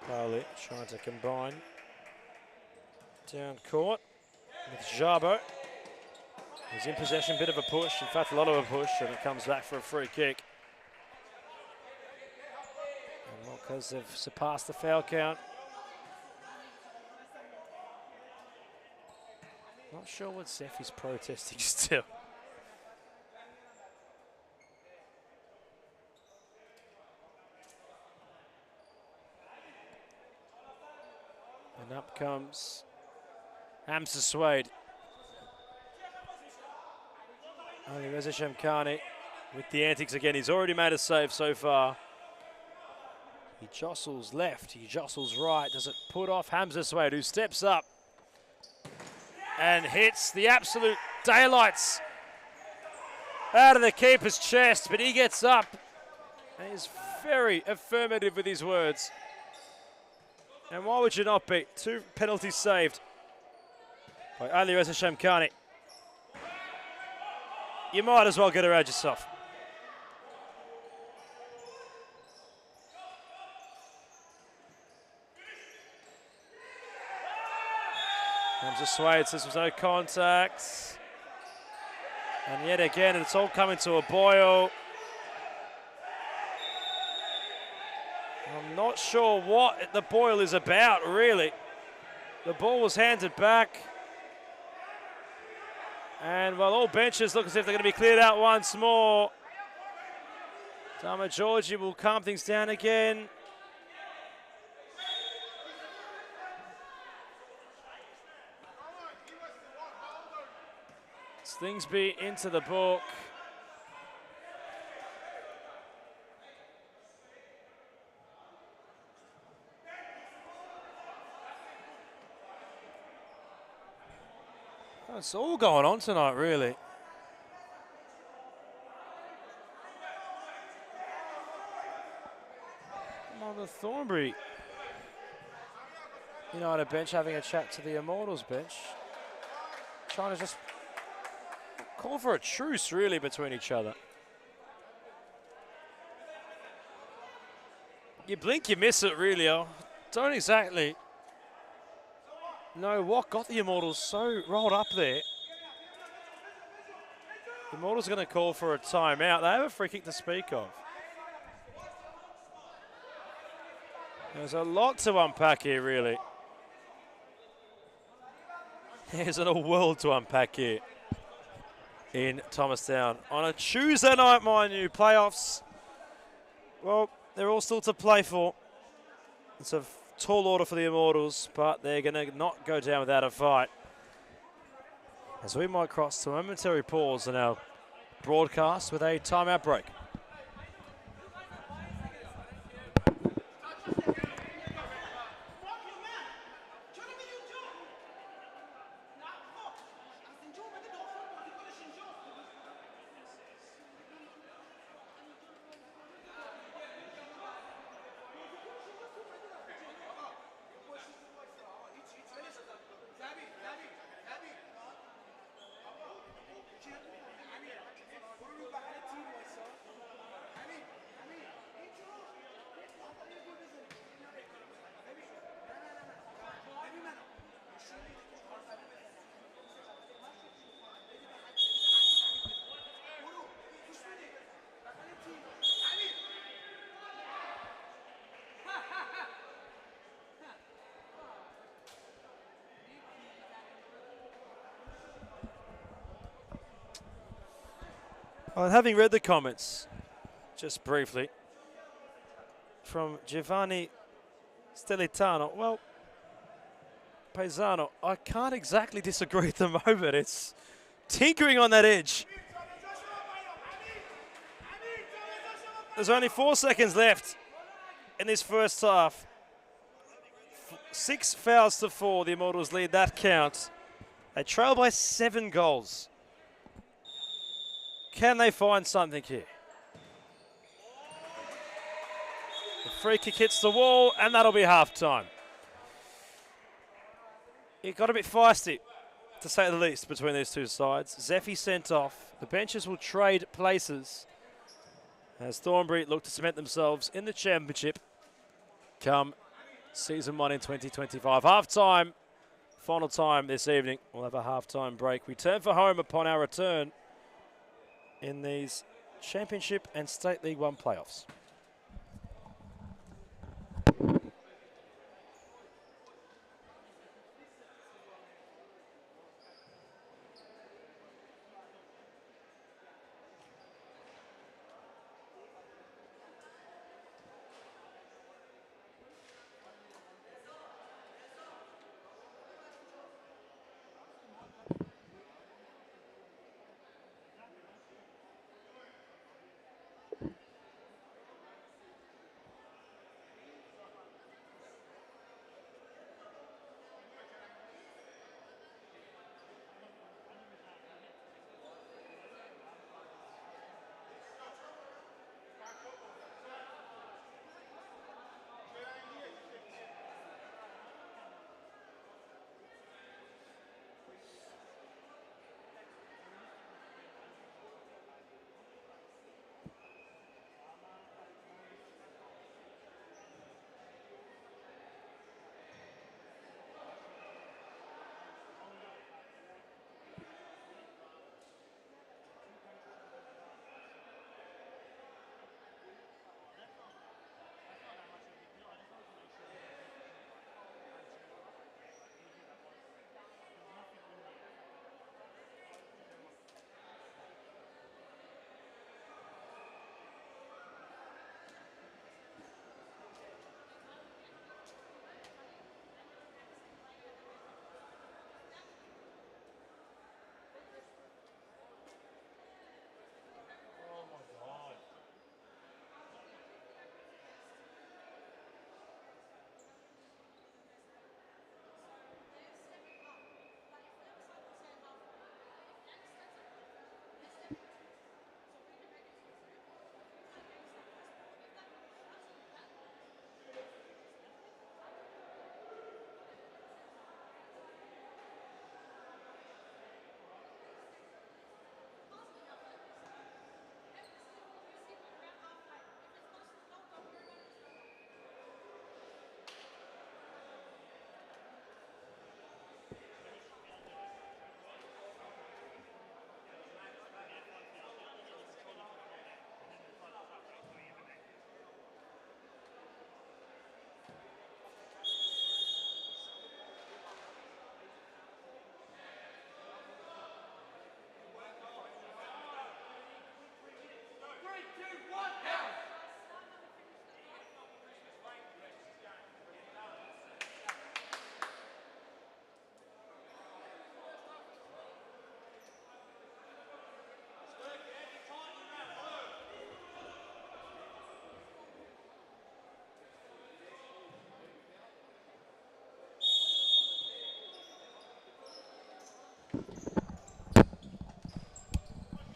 Pauli trying to combine. Down court with Jabo. He's in possession, bit of a push, in fact a lot of a push, and it comes back for a free kick. And because they've surpassed the foul count. Not sure what Zeph is protesting still. And up comes Hamza Suede. Only Reza Shamkhani with the antics again. He's already made a save so far. He jostles left, he jostles right. Does it put off Hamza Suede, who steps up and hits the absolute daylights out of the keeper's chest, but he gets up and is very affirmative with his words. And why would you not be? 2 penalties saved by Ali Reza Shamkhani. You might as well get around yourself. Hamza Suede says there's no contact. And yet again, it's all coming to a boil. I'm not sure what the boil is about, really. The ball was handed back. And, well, all benches look as if they're going to be cleared out once more. Dama Georgie will calm things down again. Slingsby into the book. It's all going on tonight, really. On the Thornbury United bench having a chat to the Immortals bench. Trying to just call for a truce, really, between each other. You blink, you miss it, really. I don't exactly know what got the Immortals so rolled up there. The Immortals are going to call for a timeout. They have a free kick to speak of. There's a lot to unpack here, really. There's a world to unpack here in Thomastown. On a Tuesday night, mind you, playoffs, well, they're all still to play for. It's a tall order for the Immortals, but they're going to not go down without a fight. As we might cross to a momentary pause in our broadcast with a timeout break. Well, having read the comments, just briefly, from Giovanni Stelitano, well, Paisano, I can't exactly disagree at the moment. It's tinkering on that edge. There's only 4 seconds left in this first half. 6 fouls to 4, the Immortals lead that count. They trail by 7 goals. Can they find something here? Free kick hits the wall, and that'll be half-time. It got a bit feisty, to say the least, between these two sides. Zeffy sent off. The benches will trade places as Thornbury look to cement themselves in the championship come season 1 in 2025. Half-time, final time this evening. We'll have a half-time break. We turn for home upon our return in these Championship and State League 1 playoffs.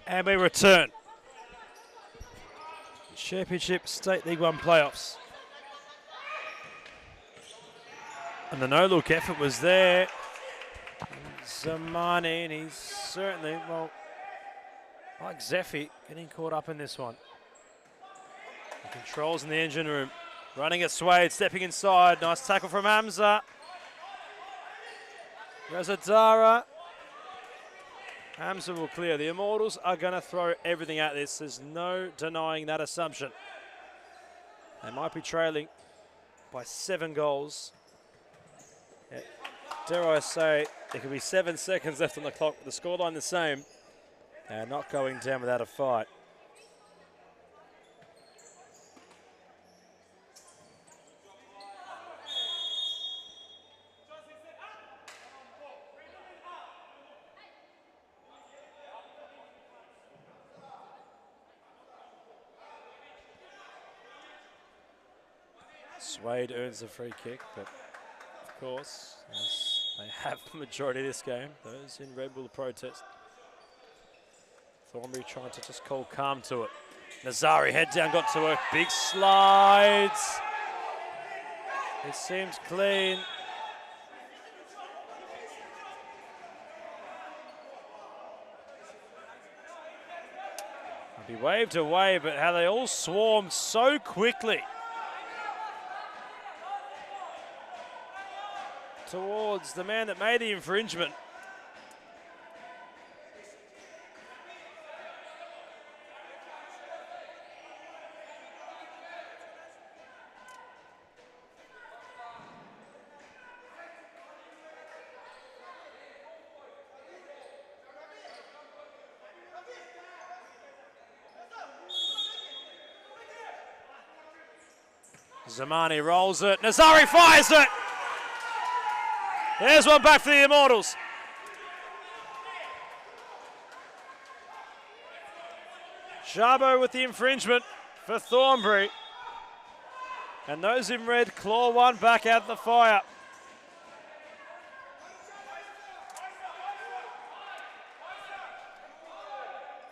And we return. Championship State League 1 playoffs. And the no-look effort was there. Zamani, and he's certainly, well, like Zeffy, getting caught up in this one. The controls in the engine room. Running at Swade, stepping inside. Nice tackle from Hamza. Razadara. Hamza will clear. The Immortals are going to throw everything at this. There's no denying that assumption. They might be trailing by 7 goals. Yeah. Dare I say, there could be 7 seconds left on the clock with the scoreline the same. They're not going down without a fight. Swade earns a free kick, but of course, as they have the majority of this game, those in red will protest. Thornbury trying to just call calm to it. Nazari head down, got to work. Big slides. It seems clean. He waved away, but how they all swarmed so quickly towards the man that made the infringement. Zamani rolls it. Nazari fires it. There's one back for the Immortals. Jabo with the infringement for Thornbury. And those in red claw one back out of the fire.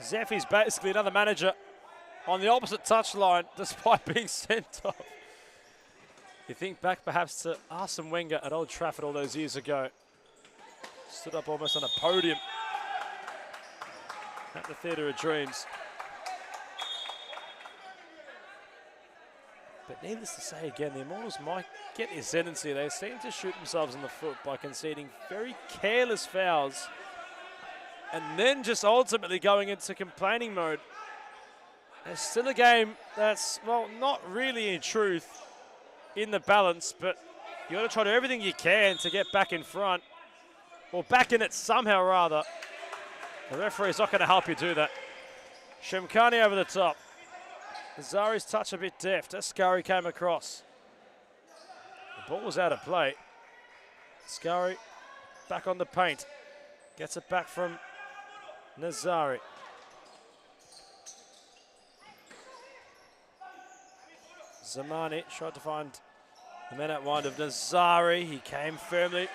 Zeffy's basically another manager on the opposite touchline despite being sent off. You think back perhaps to Arsene Wenger at Old Trafford all those years ago. Stood up almost on a podium at the Theatre of Dreams. But needless to say again, the Immortals might get the ascendancy. They seem to shoot themselves in the foot by conceding very careless fouls and then just ultimately going into complaining mode. There's still a game that's, well, not really in truth in the balance, but you got to try to do everything you can to get back in front, or back in it somehow rather. The referee's not going to help you do that. Shemkani over the top. Zari's touch a bit deft. Ascari came across. The ball was out of play. Ascari back on the paint. Gets it back from Nazari. Zamani tried to find the man at wide of Nazari. He came firmly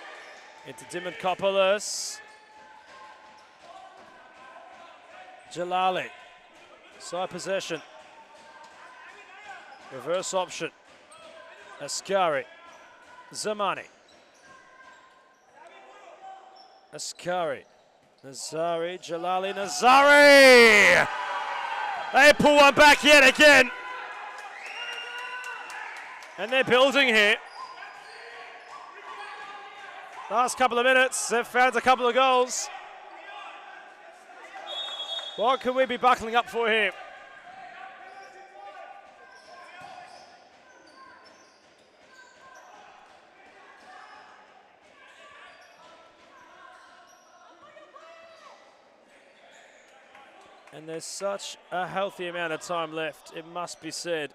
into Dimitropoulos. Jalali. Side possession. Reverse option. Ascari. Zamani. Ascari. Nazari. Jalali. Nazari! They pull one back yet again. And they're building here. Last couple of minutes, they've found a couple of goals. What can we be buckling up for here? And there's such a healthy amount of time left, it must be said.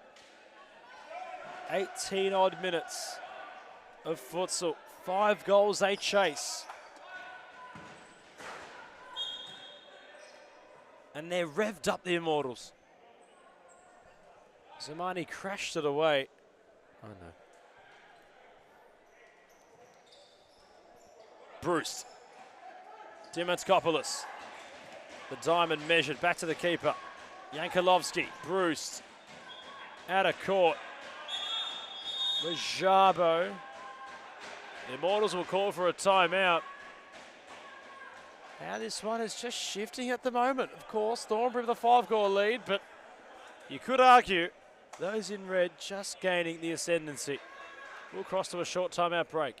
18 odd minutes of futsal. 5 goals they chase. And they're revved up, the Immortals. Zamani crashed it away. Oh no. Bruce. Dimitropoulos. The diamond measured back to the keeper. Yankolovsky. Bruce. Out of court. Rajabo. The Immortals will call for a timeout. Now this one is just shifting at the moment. Of course, Thornbury with a 5-goal lead, but you could argue those in red just gaining the ascendancy. We'll cross to a short timeout break.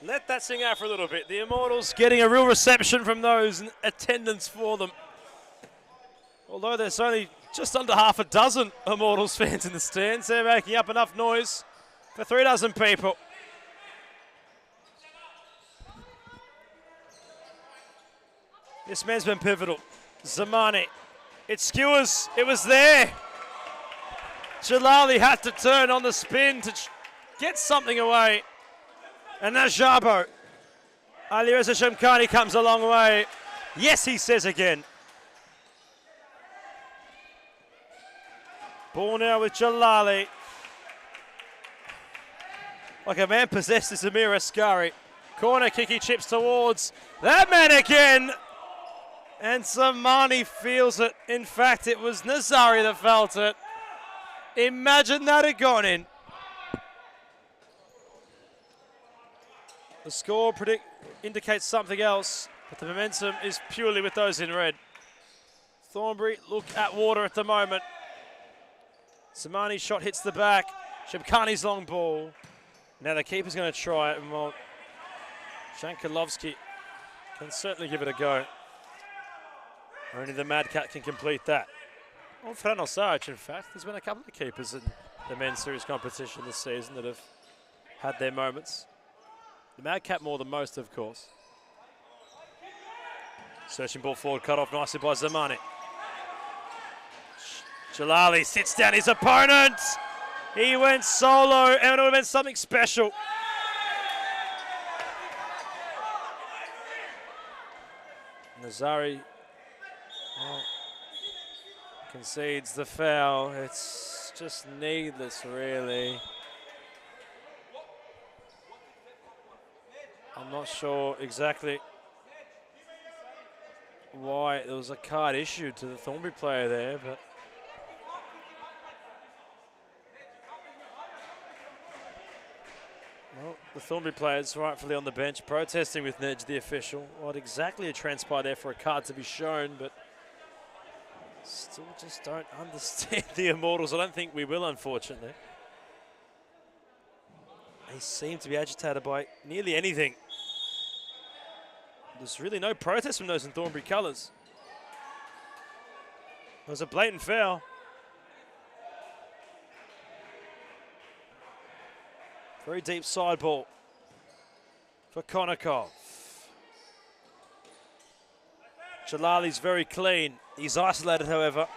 Let that sing out for a little bit. The Immortals getting a real reception from those in attendance for them. Although there's only just under half a dozen Immortals fans in the stands, they're making up enough noise for 3 dozen people. This man's been pivotal. Zamani. It skewers. It was there. Jalali had to turn on the spin to get something away. And now Jabo. Alireza Shamkhani comes a long way. Yes, he says again. Ball now with Jalali. Like a man possessed is Amir Askari. Corner kick, he chips towards that man again. And Zamani feels it. In fact, it was Nazari that felt it. Imagine that had gone in. The score indicates something else, but the momentum is purely with those in red. Thornbury look at water at the moment. Zamani's shot hits the back. Shamkhani's long ball. Now the keeper's going to try it. Well, Shankalovsky can certainly give it a go. Only the Mad Cat can complete that. Or Fran Osaric, in fact. There's been a couple of keepers in the men's series competition this season that have had their moments. The Mad Cat more than most, of course. Searching ball forward, cut off nicely by Zamani. Jalali sits down his opponent. He went solo, and it would have been something special. Nazari concedes the foul. It's just needless, really. I'm not sure exactly why there was a card issued to the Thornbury player there, but well, the Thornbury players rightfully on the bench protesting with Nedge, the official. What exactly had transpired there for a card to be shown, but still just don't understand the Immortals. I don't think we will, unfortunately. They seem to be agitated by nearly anything. There's really no protest from those in Thornbury colours. It was a blatant foul. Very deep side ball for Konakov. Jalali's very clean. He's isolated, however.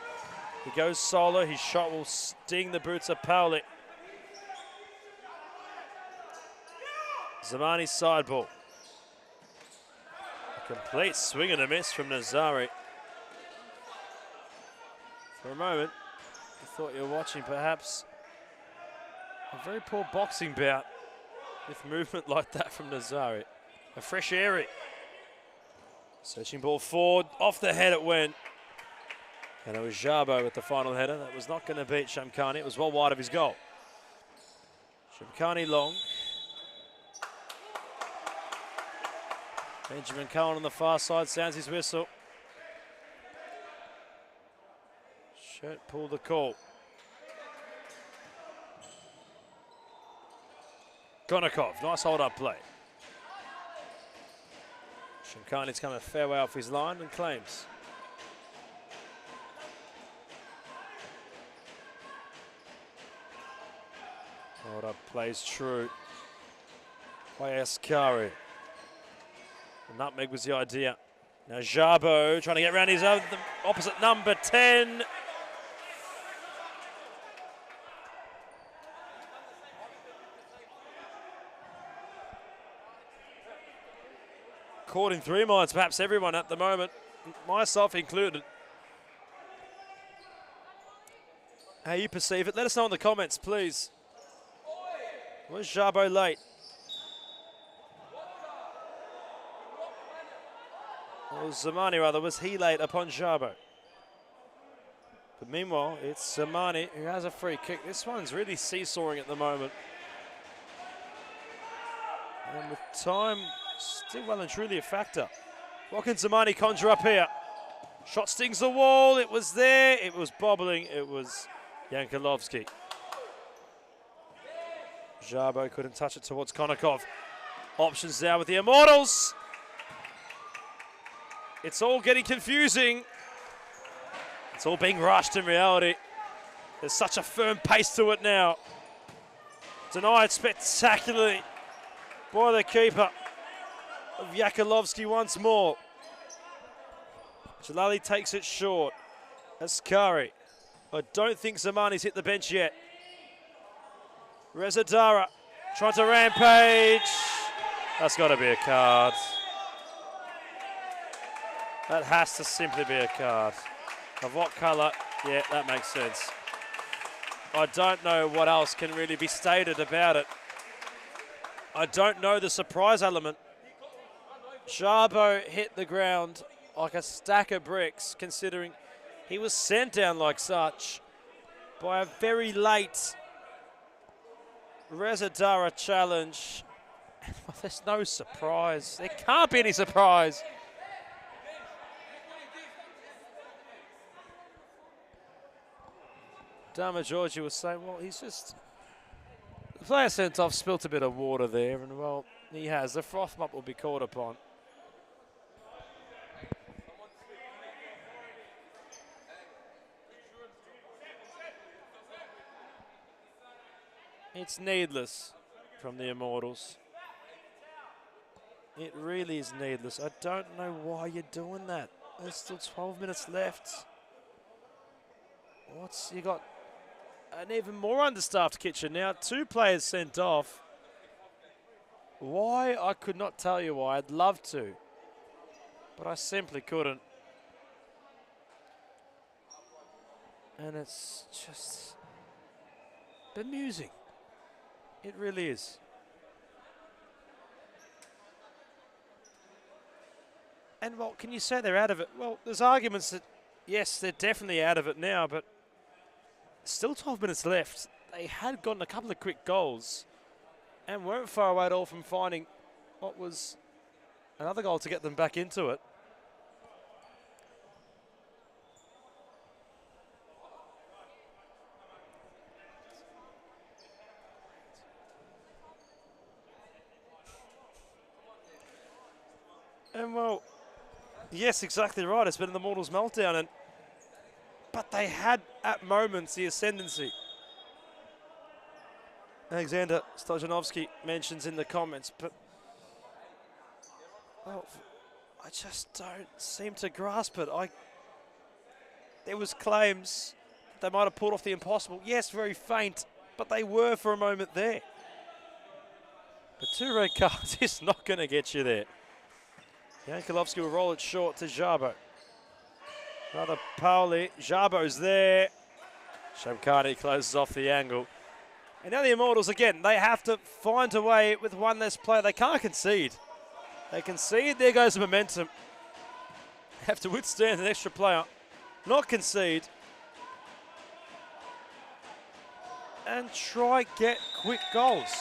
He goes solo. His shot will sting the boots of Pauli. Zamani's side ball. A complete swing and a miss from Nazari. For a moment, I thought you were watching perhaps a very poor boxing bout with movement like that from Nazari. A fresh airy. Searching ball forward, off the head it went. And it was Jabo with the final header. That was not going to beat Shamkhani. It was well wide of his goal. Shamkhani long. Benjamin Cohen on the far side sounds his whistle. Shirt pull the call. Konakov, nice hold-up play. Shamkhani's come a fair way off his line and claims. Hold-up plays true by Askari. The nutmeg was the idea. Now Jabo trying to get around his opposite number 10. Caught in 3 minds, perhaps everyone at the moment, myself included. How you perceive it, let us know in the comments, please. Was Jabo late? Or Zamani rather, was he late upon Jabo? But meanwhile, it's Zamani who has a free kick. This one's really seesawing at the moment. And with time still well and truly a factor. What can Zamani conjure up here? Shot stings the wall. It was there. It was bobbling. It was Yankolovsky. Jabo couldn't touch it towards Konakov. Options now with the Immortals. It's all getting confusing. It's all being rushed in reality. There's such a firm pace to it now. Denied spectacularly by the keeper of Yakulovsky once more. Jalali takes it short. Askari. I don't think Zamani's hit the bench yet. Rezadara trying to rampage. That's got to be a card. That has to simply be a card. Of what colour? Yeah, that makes sense. I don't know what else can really be stated about it. I don't know the surprise element. Jarbo hit the ground like a stack of bricks, considering he was sent down like such by a very late Rezadara challenge. Well, there's no surprise. There can't be any surprise. Dama Georgie was saying, well, he's just... The player sent off spilt a bit of water there, and, well, he has. The froth mop will be called upon. It's needless from the Immortals. It really is needless. I don't know why you're doing that. There's still 12 minutes left. You got an even more understaffed kitchen now. 2 players sent off. Why? I could not tell you why. I'd love to, but I simply couldn't. And it's just bemusing. It really is. And what can you say they're out of it? Well, there's arguments that, yes, they're definitely out of it now, but still 12 minutes left. They had gotten a couple of quick goals and weren't far away at all from finding what was another goal to get them back into it. And, well, yes, exactly right. It's been an Immortals meltdown, but they had, at moments, the ascendancy. Alexander Stojanovski mentions in the comments, but, well, I just don't seem to grasp it. There was claims they might have pulled off the impossible. Yes, very faint, but they were for a moment there. But 2 red cards is not going to get you there. Yankulovsky will roll it short to Jarbo. Another Pauli. Jarbo's there. Shamkani closes off the angle. And now the Immortals again, they have to find a way with one less player. They can't concede. They concede, there goes the momentum. Have to withstand an extra player. Not concede. And try get quick goals.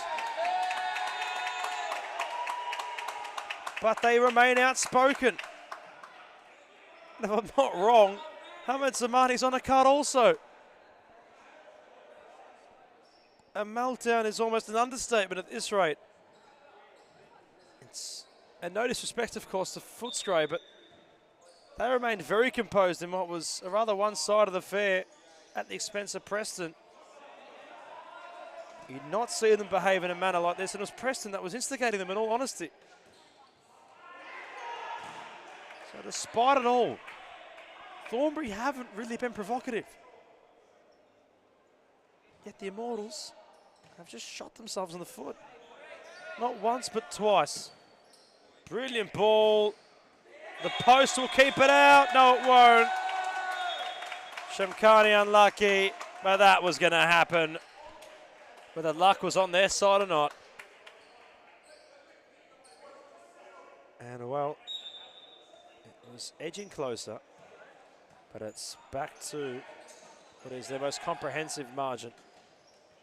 But they remain outspoken. If I'm not wrong, Hamid Zamani's on a card also. A meltdown is almost an understatement at this rate. And no disrespect, of course, to Footscray, but they remained very composed in what was a rather one-sided affair at the expense of Preston. You'd not see them behave in a manner like this, and it was Preston that was instigating them, in all honesty. So despite it all, Thornbury haven't really been provocative. Yet the Immortals have just shot themselves in the foot. Not once, but twice. Brilliant ball. The post will keep it out. No, it won't. Shamkani unlucky, but that was going to happen. Whether luck was on their side or not. And, well, it was edging closer, but it's back to what is their most comprehensive margin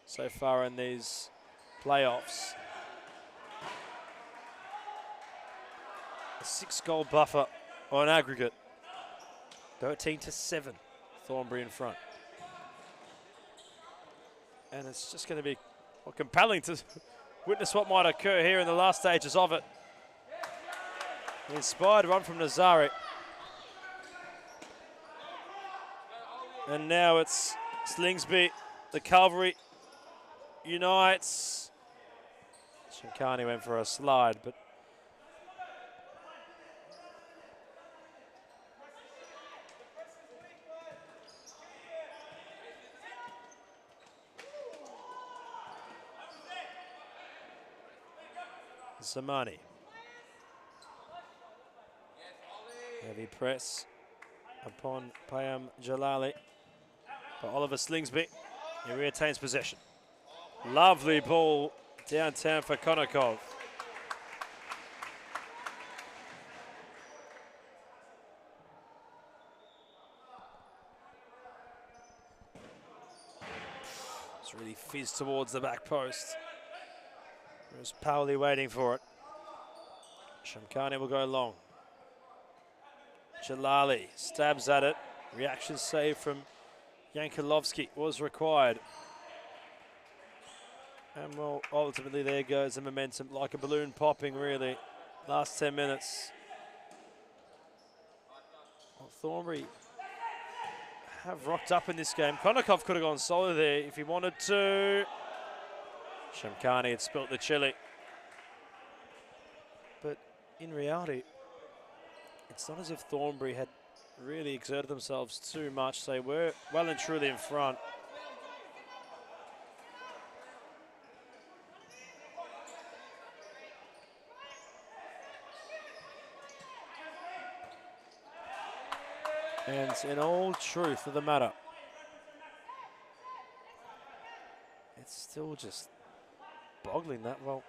so far in these playoffs. A 6-goal buffer on aggregate. 13-7, Thornbury in front. And it's just going to be compelling to witness what might occur here in the last stages of it. An inspired run from Nazari. And now it's Slingsby, the cavalry unites. Shimkani went for a slide, but Zamani. Heavy press upon Payam Jalali by Oliver Slingsby. He retains possession. Lovely ball downtown for Konakov. It's really fizzed towards the back post. There's Powley waiting for it. Shamkani will go long. Jalali stabs at it. Reaction save from Yankolovsky was required. And well, ultimately there goes the momentum, like a balloon popping really. Last 10 minutes. Well, Thornbury have rocked up in this game. Konakov could have gone solo there if he wanted to. Shamkani had spilt the chili. But in reality, it's not as if Thornbury had really exerted themselves too much. They were well and truly in front. And in all truth of the matter, it's still just boggling that. Well,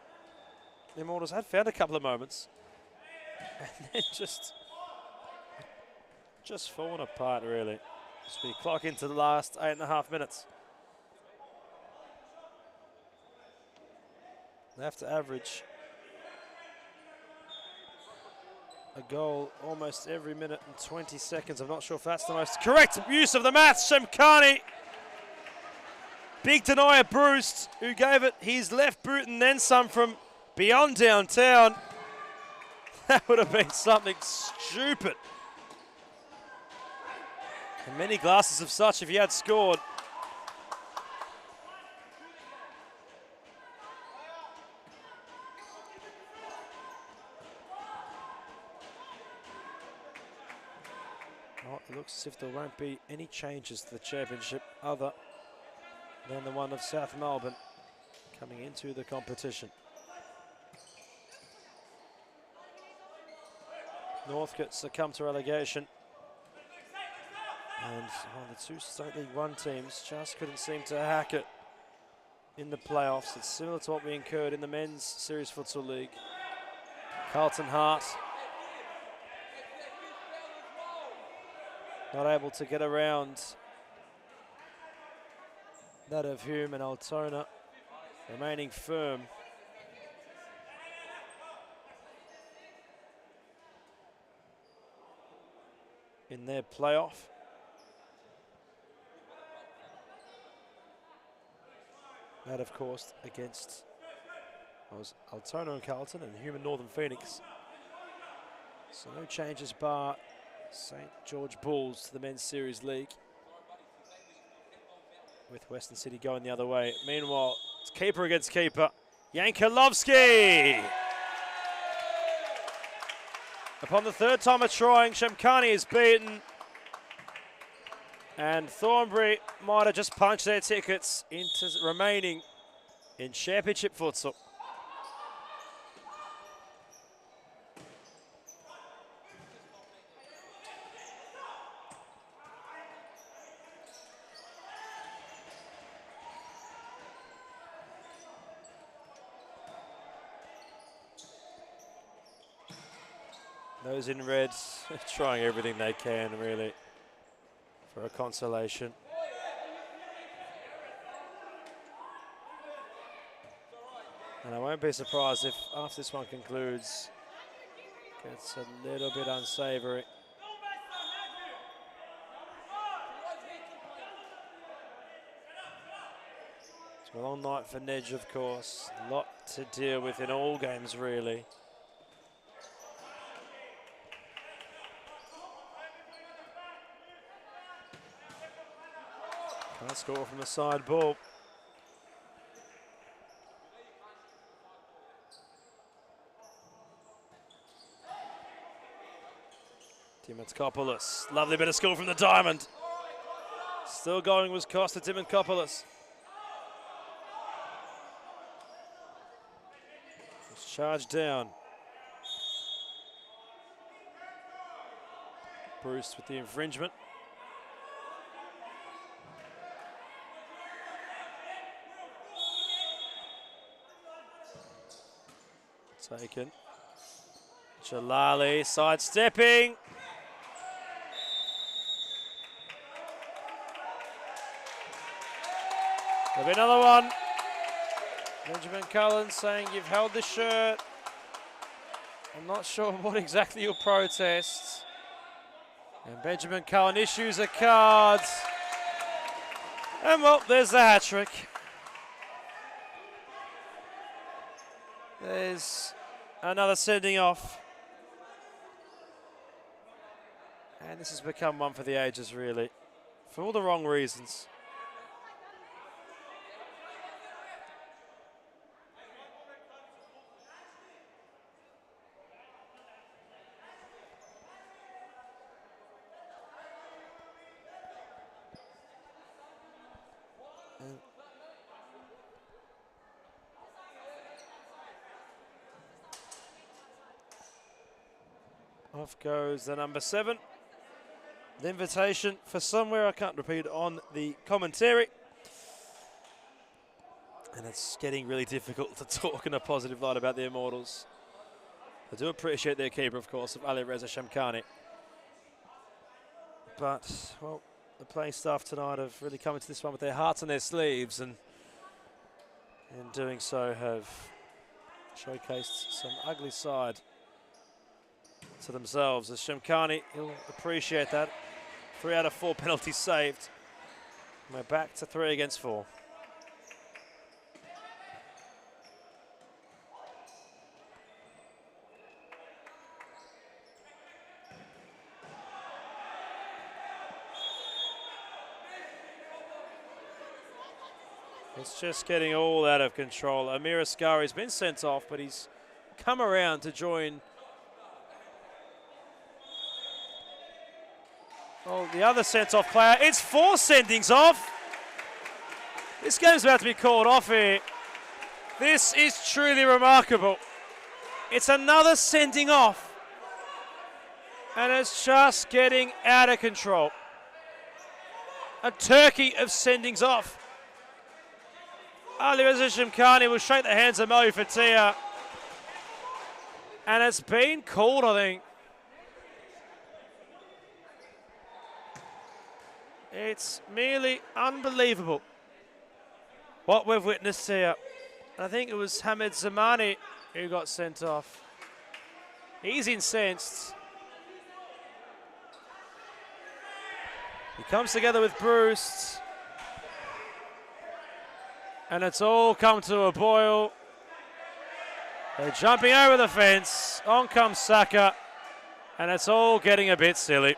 the Immortals had found a couple of moments and then just fallen apart really. As we clock into the last 8.5 minutes. They have to average a goal almost every minute and 20 seconds. I'm not sure if that's the most correct use of the maths. Shamkani. Big denier Bruce, who gave it his left boot and then some from beyond downtown. That would have been something stupid. And many glasses of such if he had scored. Well, it looks as if there won't be any changes to the championship other than the one of South Melbourne coming into the competition. Northcote succumbed to relegation. And the two State League 1 teams just couldn't seem to hack it in the playoffs. It's similar to what we incurred in the Men's Series Futsal League. Carlton Hart not able to get around that of Hume, and Altona remaining firm. In their playoff. That, of course, against was Altona and Carlton and Hume and Northern Phoenix. So no changes bar St. George Bulls to the Men's Series League, with Western City going the other way. Meanwhile, it's keeper against keeper. Yankolovsky! Upon the third time of trying, Shamkani is beaten. And Thornbury might have just punched their tickets into remaining in Championship Futsal. Those in red trying everything they can, really, for a consolation. And I won't be surprised if after this one concludes, gets a little bit unsavoury. A long night for Nedge, of course. A lot to deal with in all games, really. Can't score from the side ball. Dimitropoulos. Lovely bit of skill from the diamond. Still going was Costa Dimitropoulos. Charged down. Bruce with the infringement. Taken. Jalali sidestepping. There'll be another one. Benjamin Cullen saying, "You've held the shirt. I'm not sure what exactly you'll protest." And Benjamin Cullen issues a card. And well, there's the hat-trick. There's another sending off. And this has become one for the ages, really. For all the wrong reasons. Off goes the number 7. The invitation for somewhere I can't repeat on the commentary. And it's getting really difficult to talk in a positive light about the Immortals. I do appreciate their keeper, of course, of Ali Reza Shamkhani. But, well, the playing staff tonight have really come into this one with their hearts on their sleeves, and in doing so have showcased some ugly side to themselves. As Shamkhani, he'll appreciate that. 3 out of 4 penalties saved. We're back to 3 against 4. It's just getting all out of control. Amir Asghari's been sent off, but he's come around to join the other sent-off player. It's 4 sendings off. This game's about to be called off here. This is truly remarkable. It's another sending off. And it's just getting out of control. A turkey of sendings off. Ali Reza Shamkhani will shake the hands of Mo Fatia. And it's been called, I think. It's merely unbelievable what we've witnessed here. I think it was Hamed Zamani who got sent off. He's incensed. He comes together with Bruce. And it's all come to a boil. They're jumping over the fence. On comes Saka. And it's all getting a bit silly.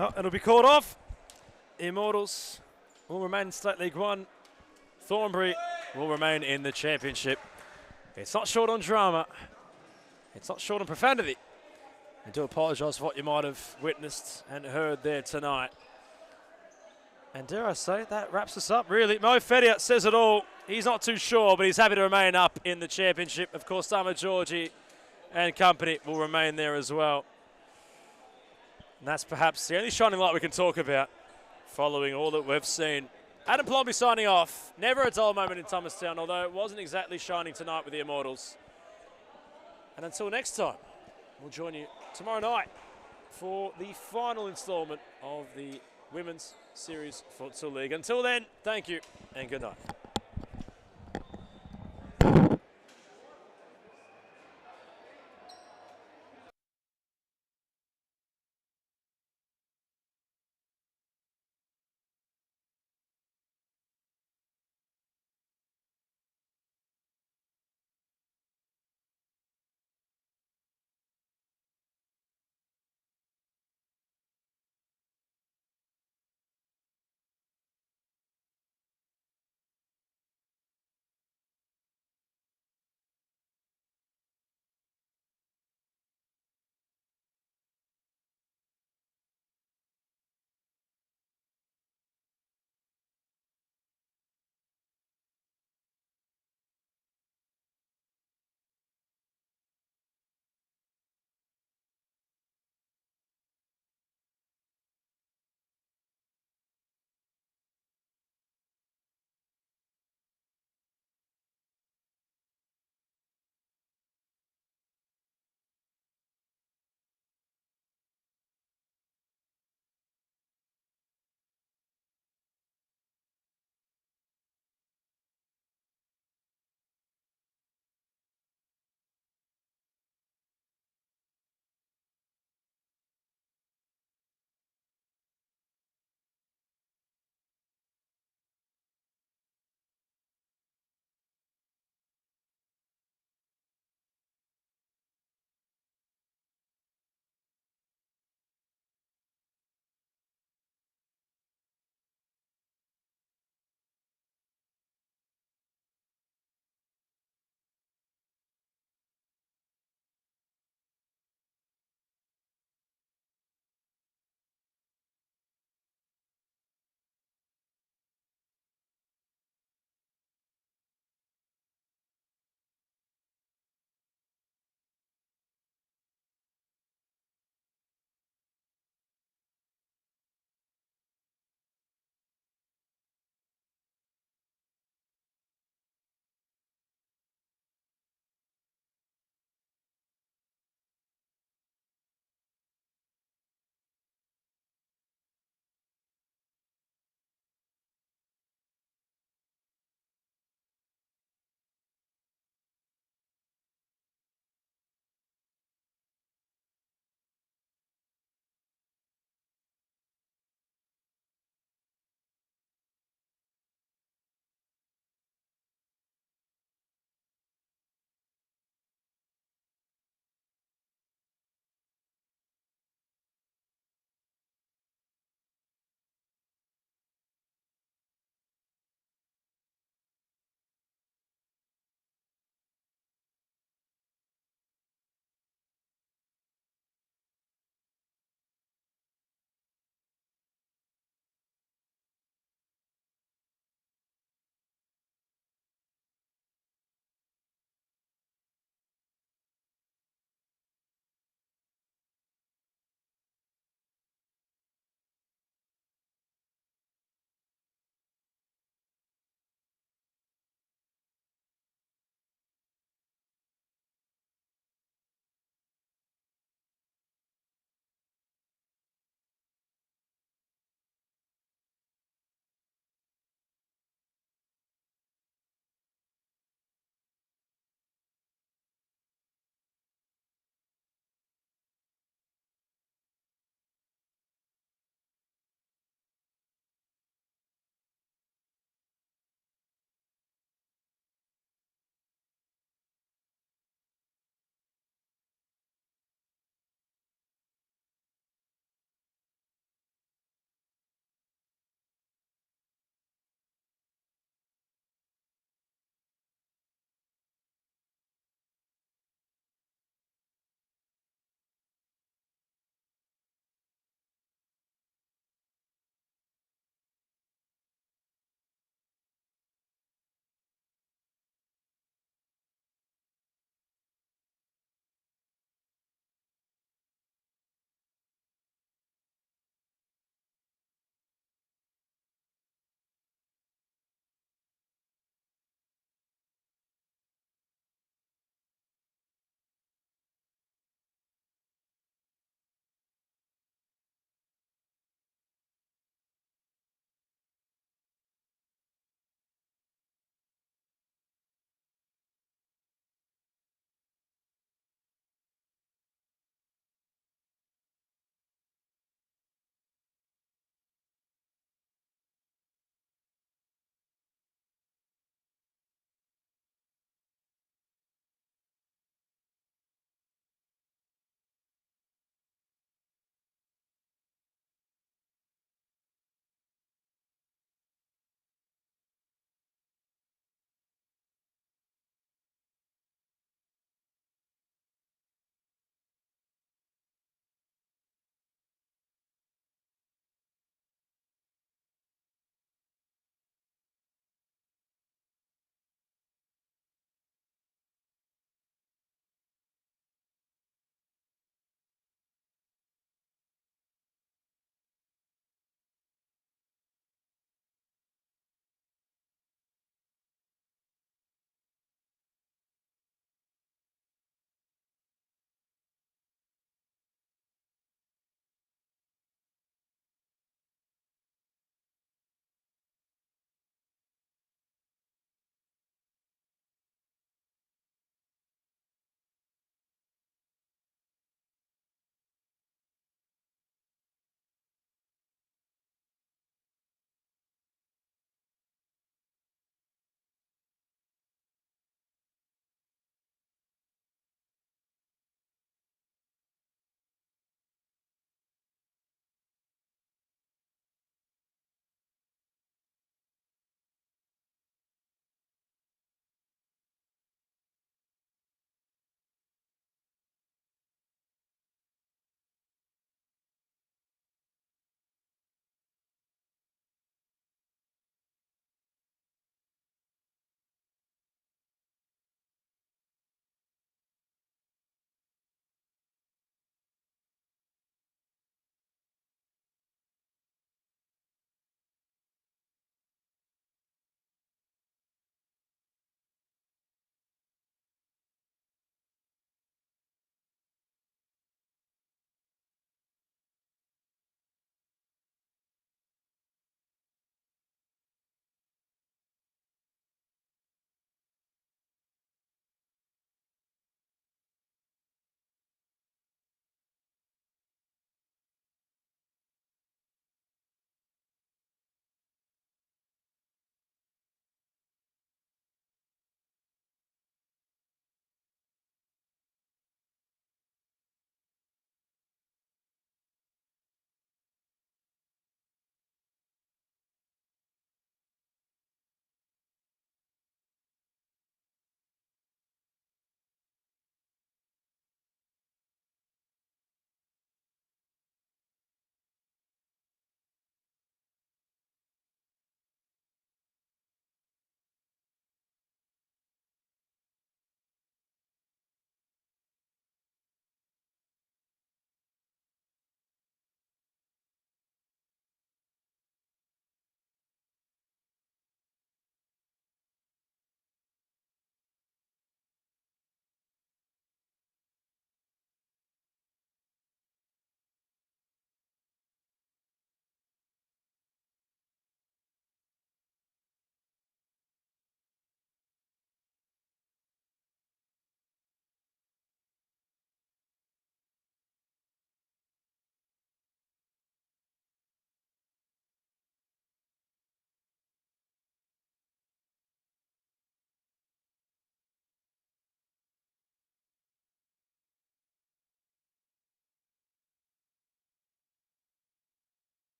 Oh, it'll be called off. Immortals will remain in State League 1. Thornbury will remain in the Championship. It's not short on drama. It's not short on profanity. I do apologise for what you might have witnessed and heard there tonight. And dare I say, that wraps us up, really. Mo Fatia says it all. He's not too sure, but he's happy to remain up in the Championship. Of course, Sama Georgie and company will remain there as well. And that's perhaps the only shining light we can talk about following all that we've seen. Adam Plomby signing off. Never a dull moment in Thomastown, although it wasn't exactly shining tonight with the Immortals. And until next time, we'll join you tomorrow night for the final instalment of the Women's Series Futsal League. Until then, thank you and good night.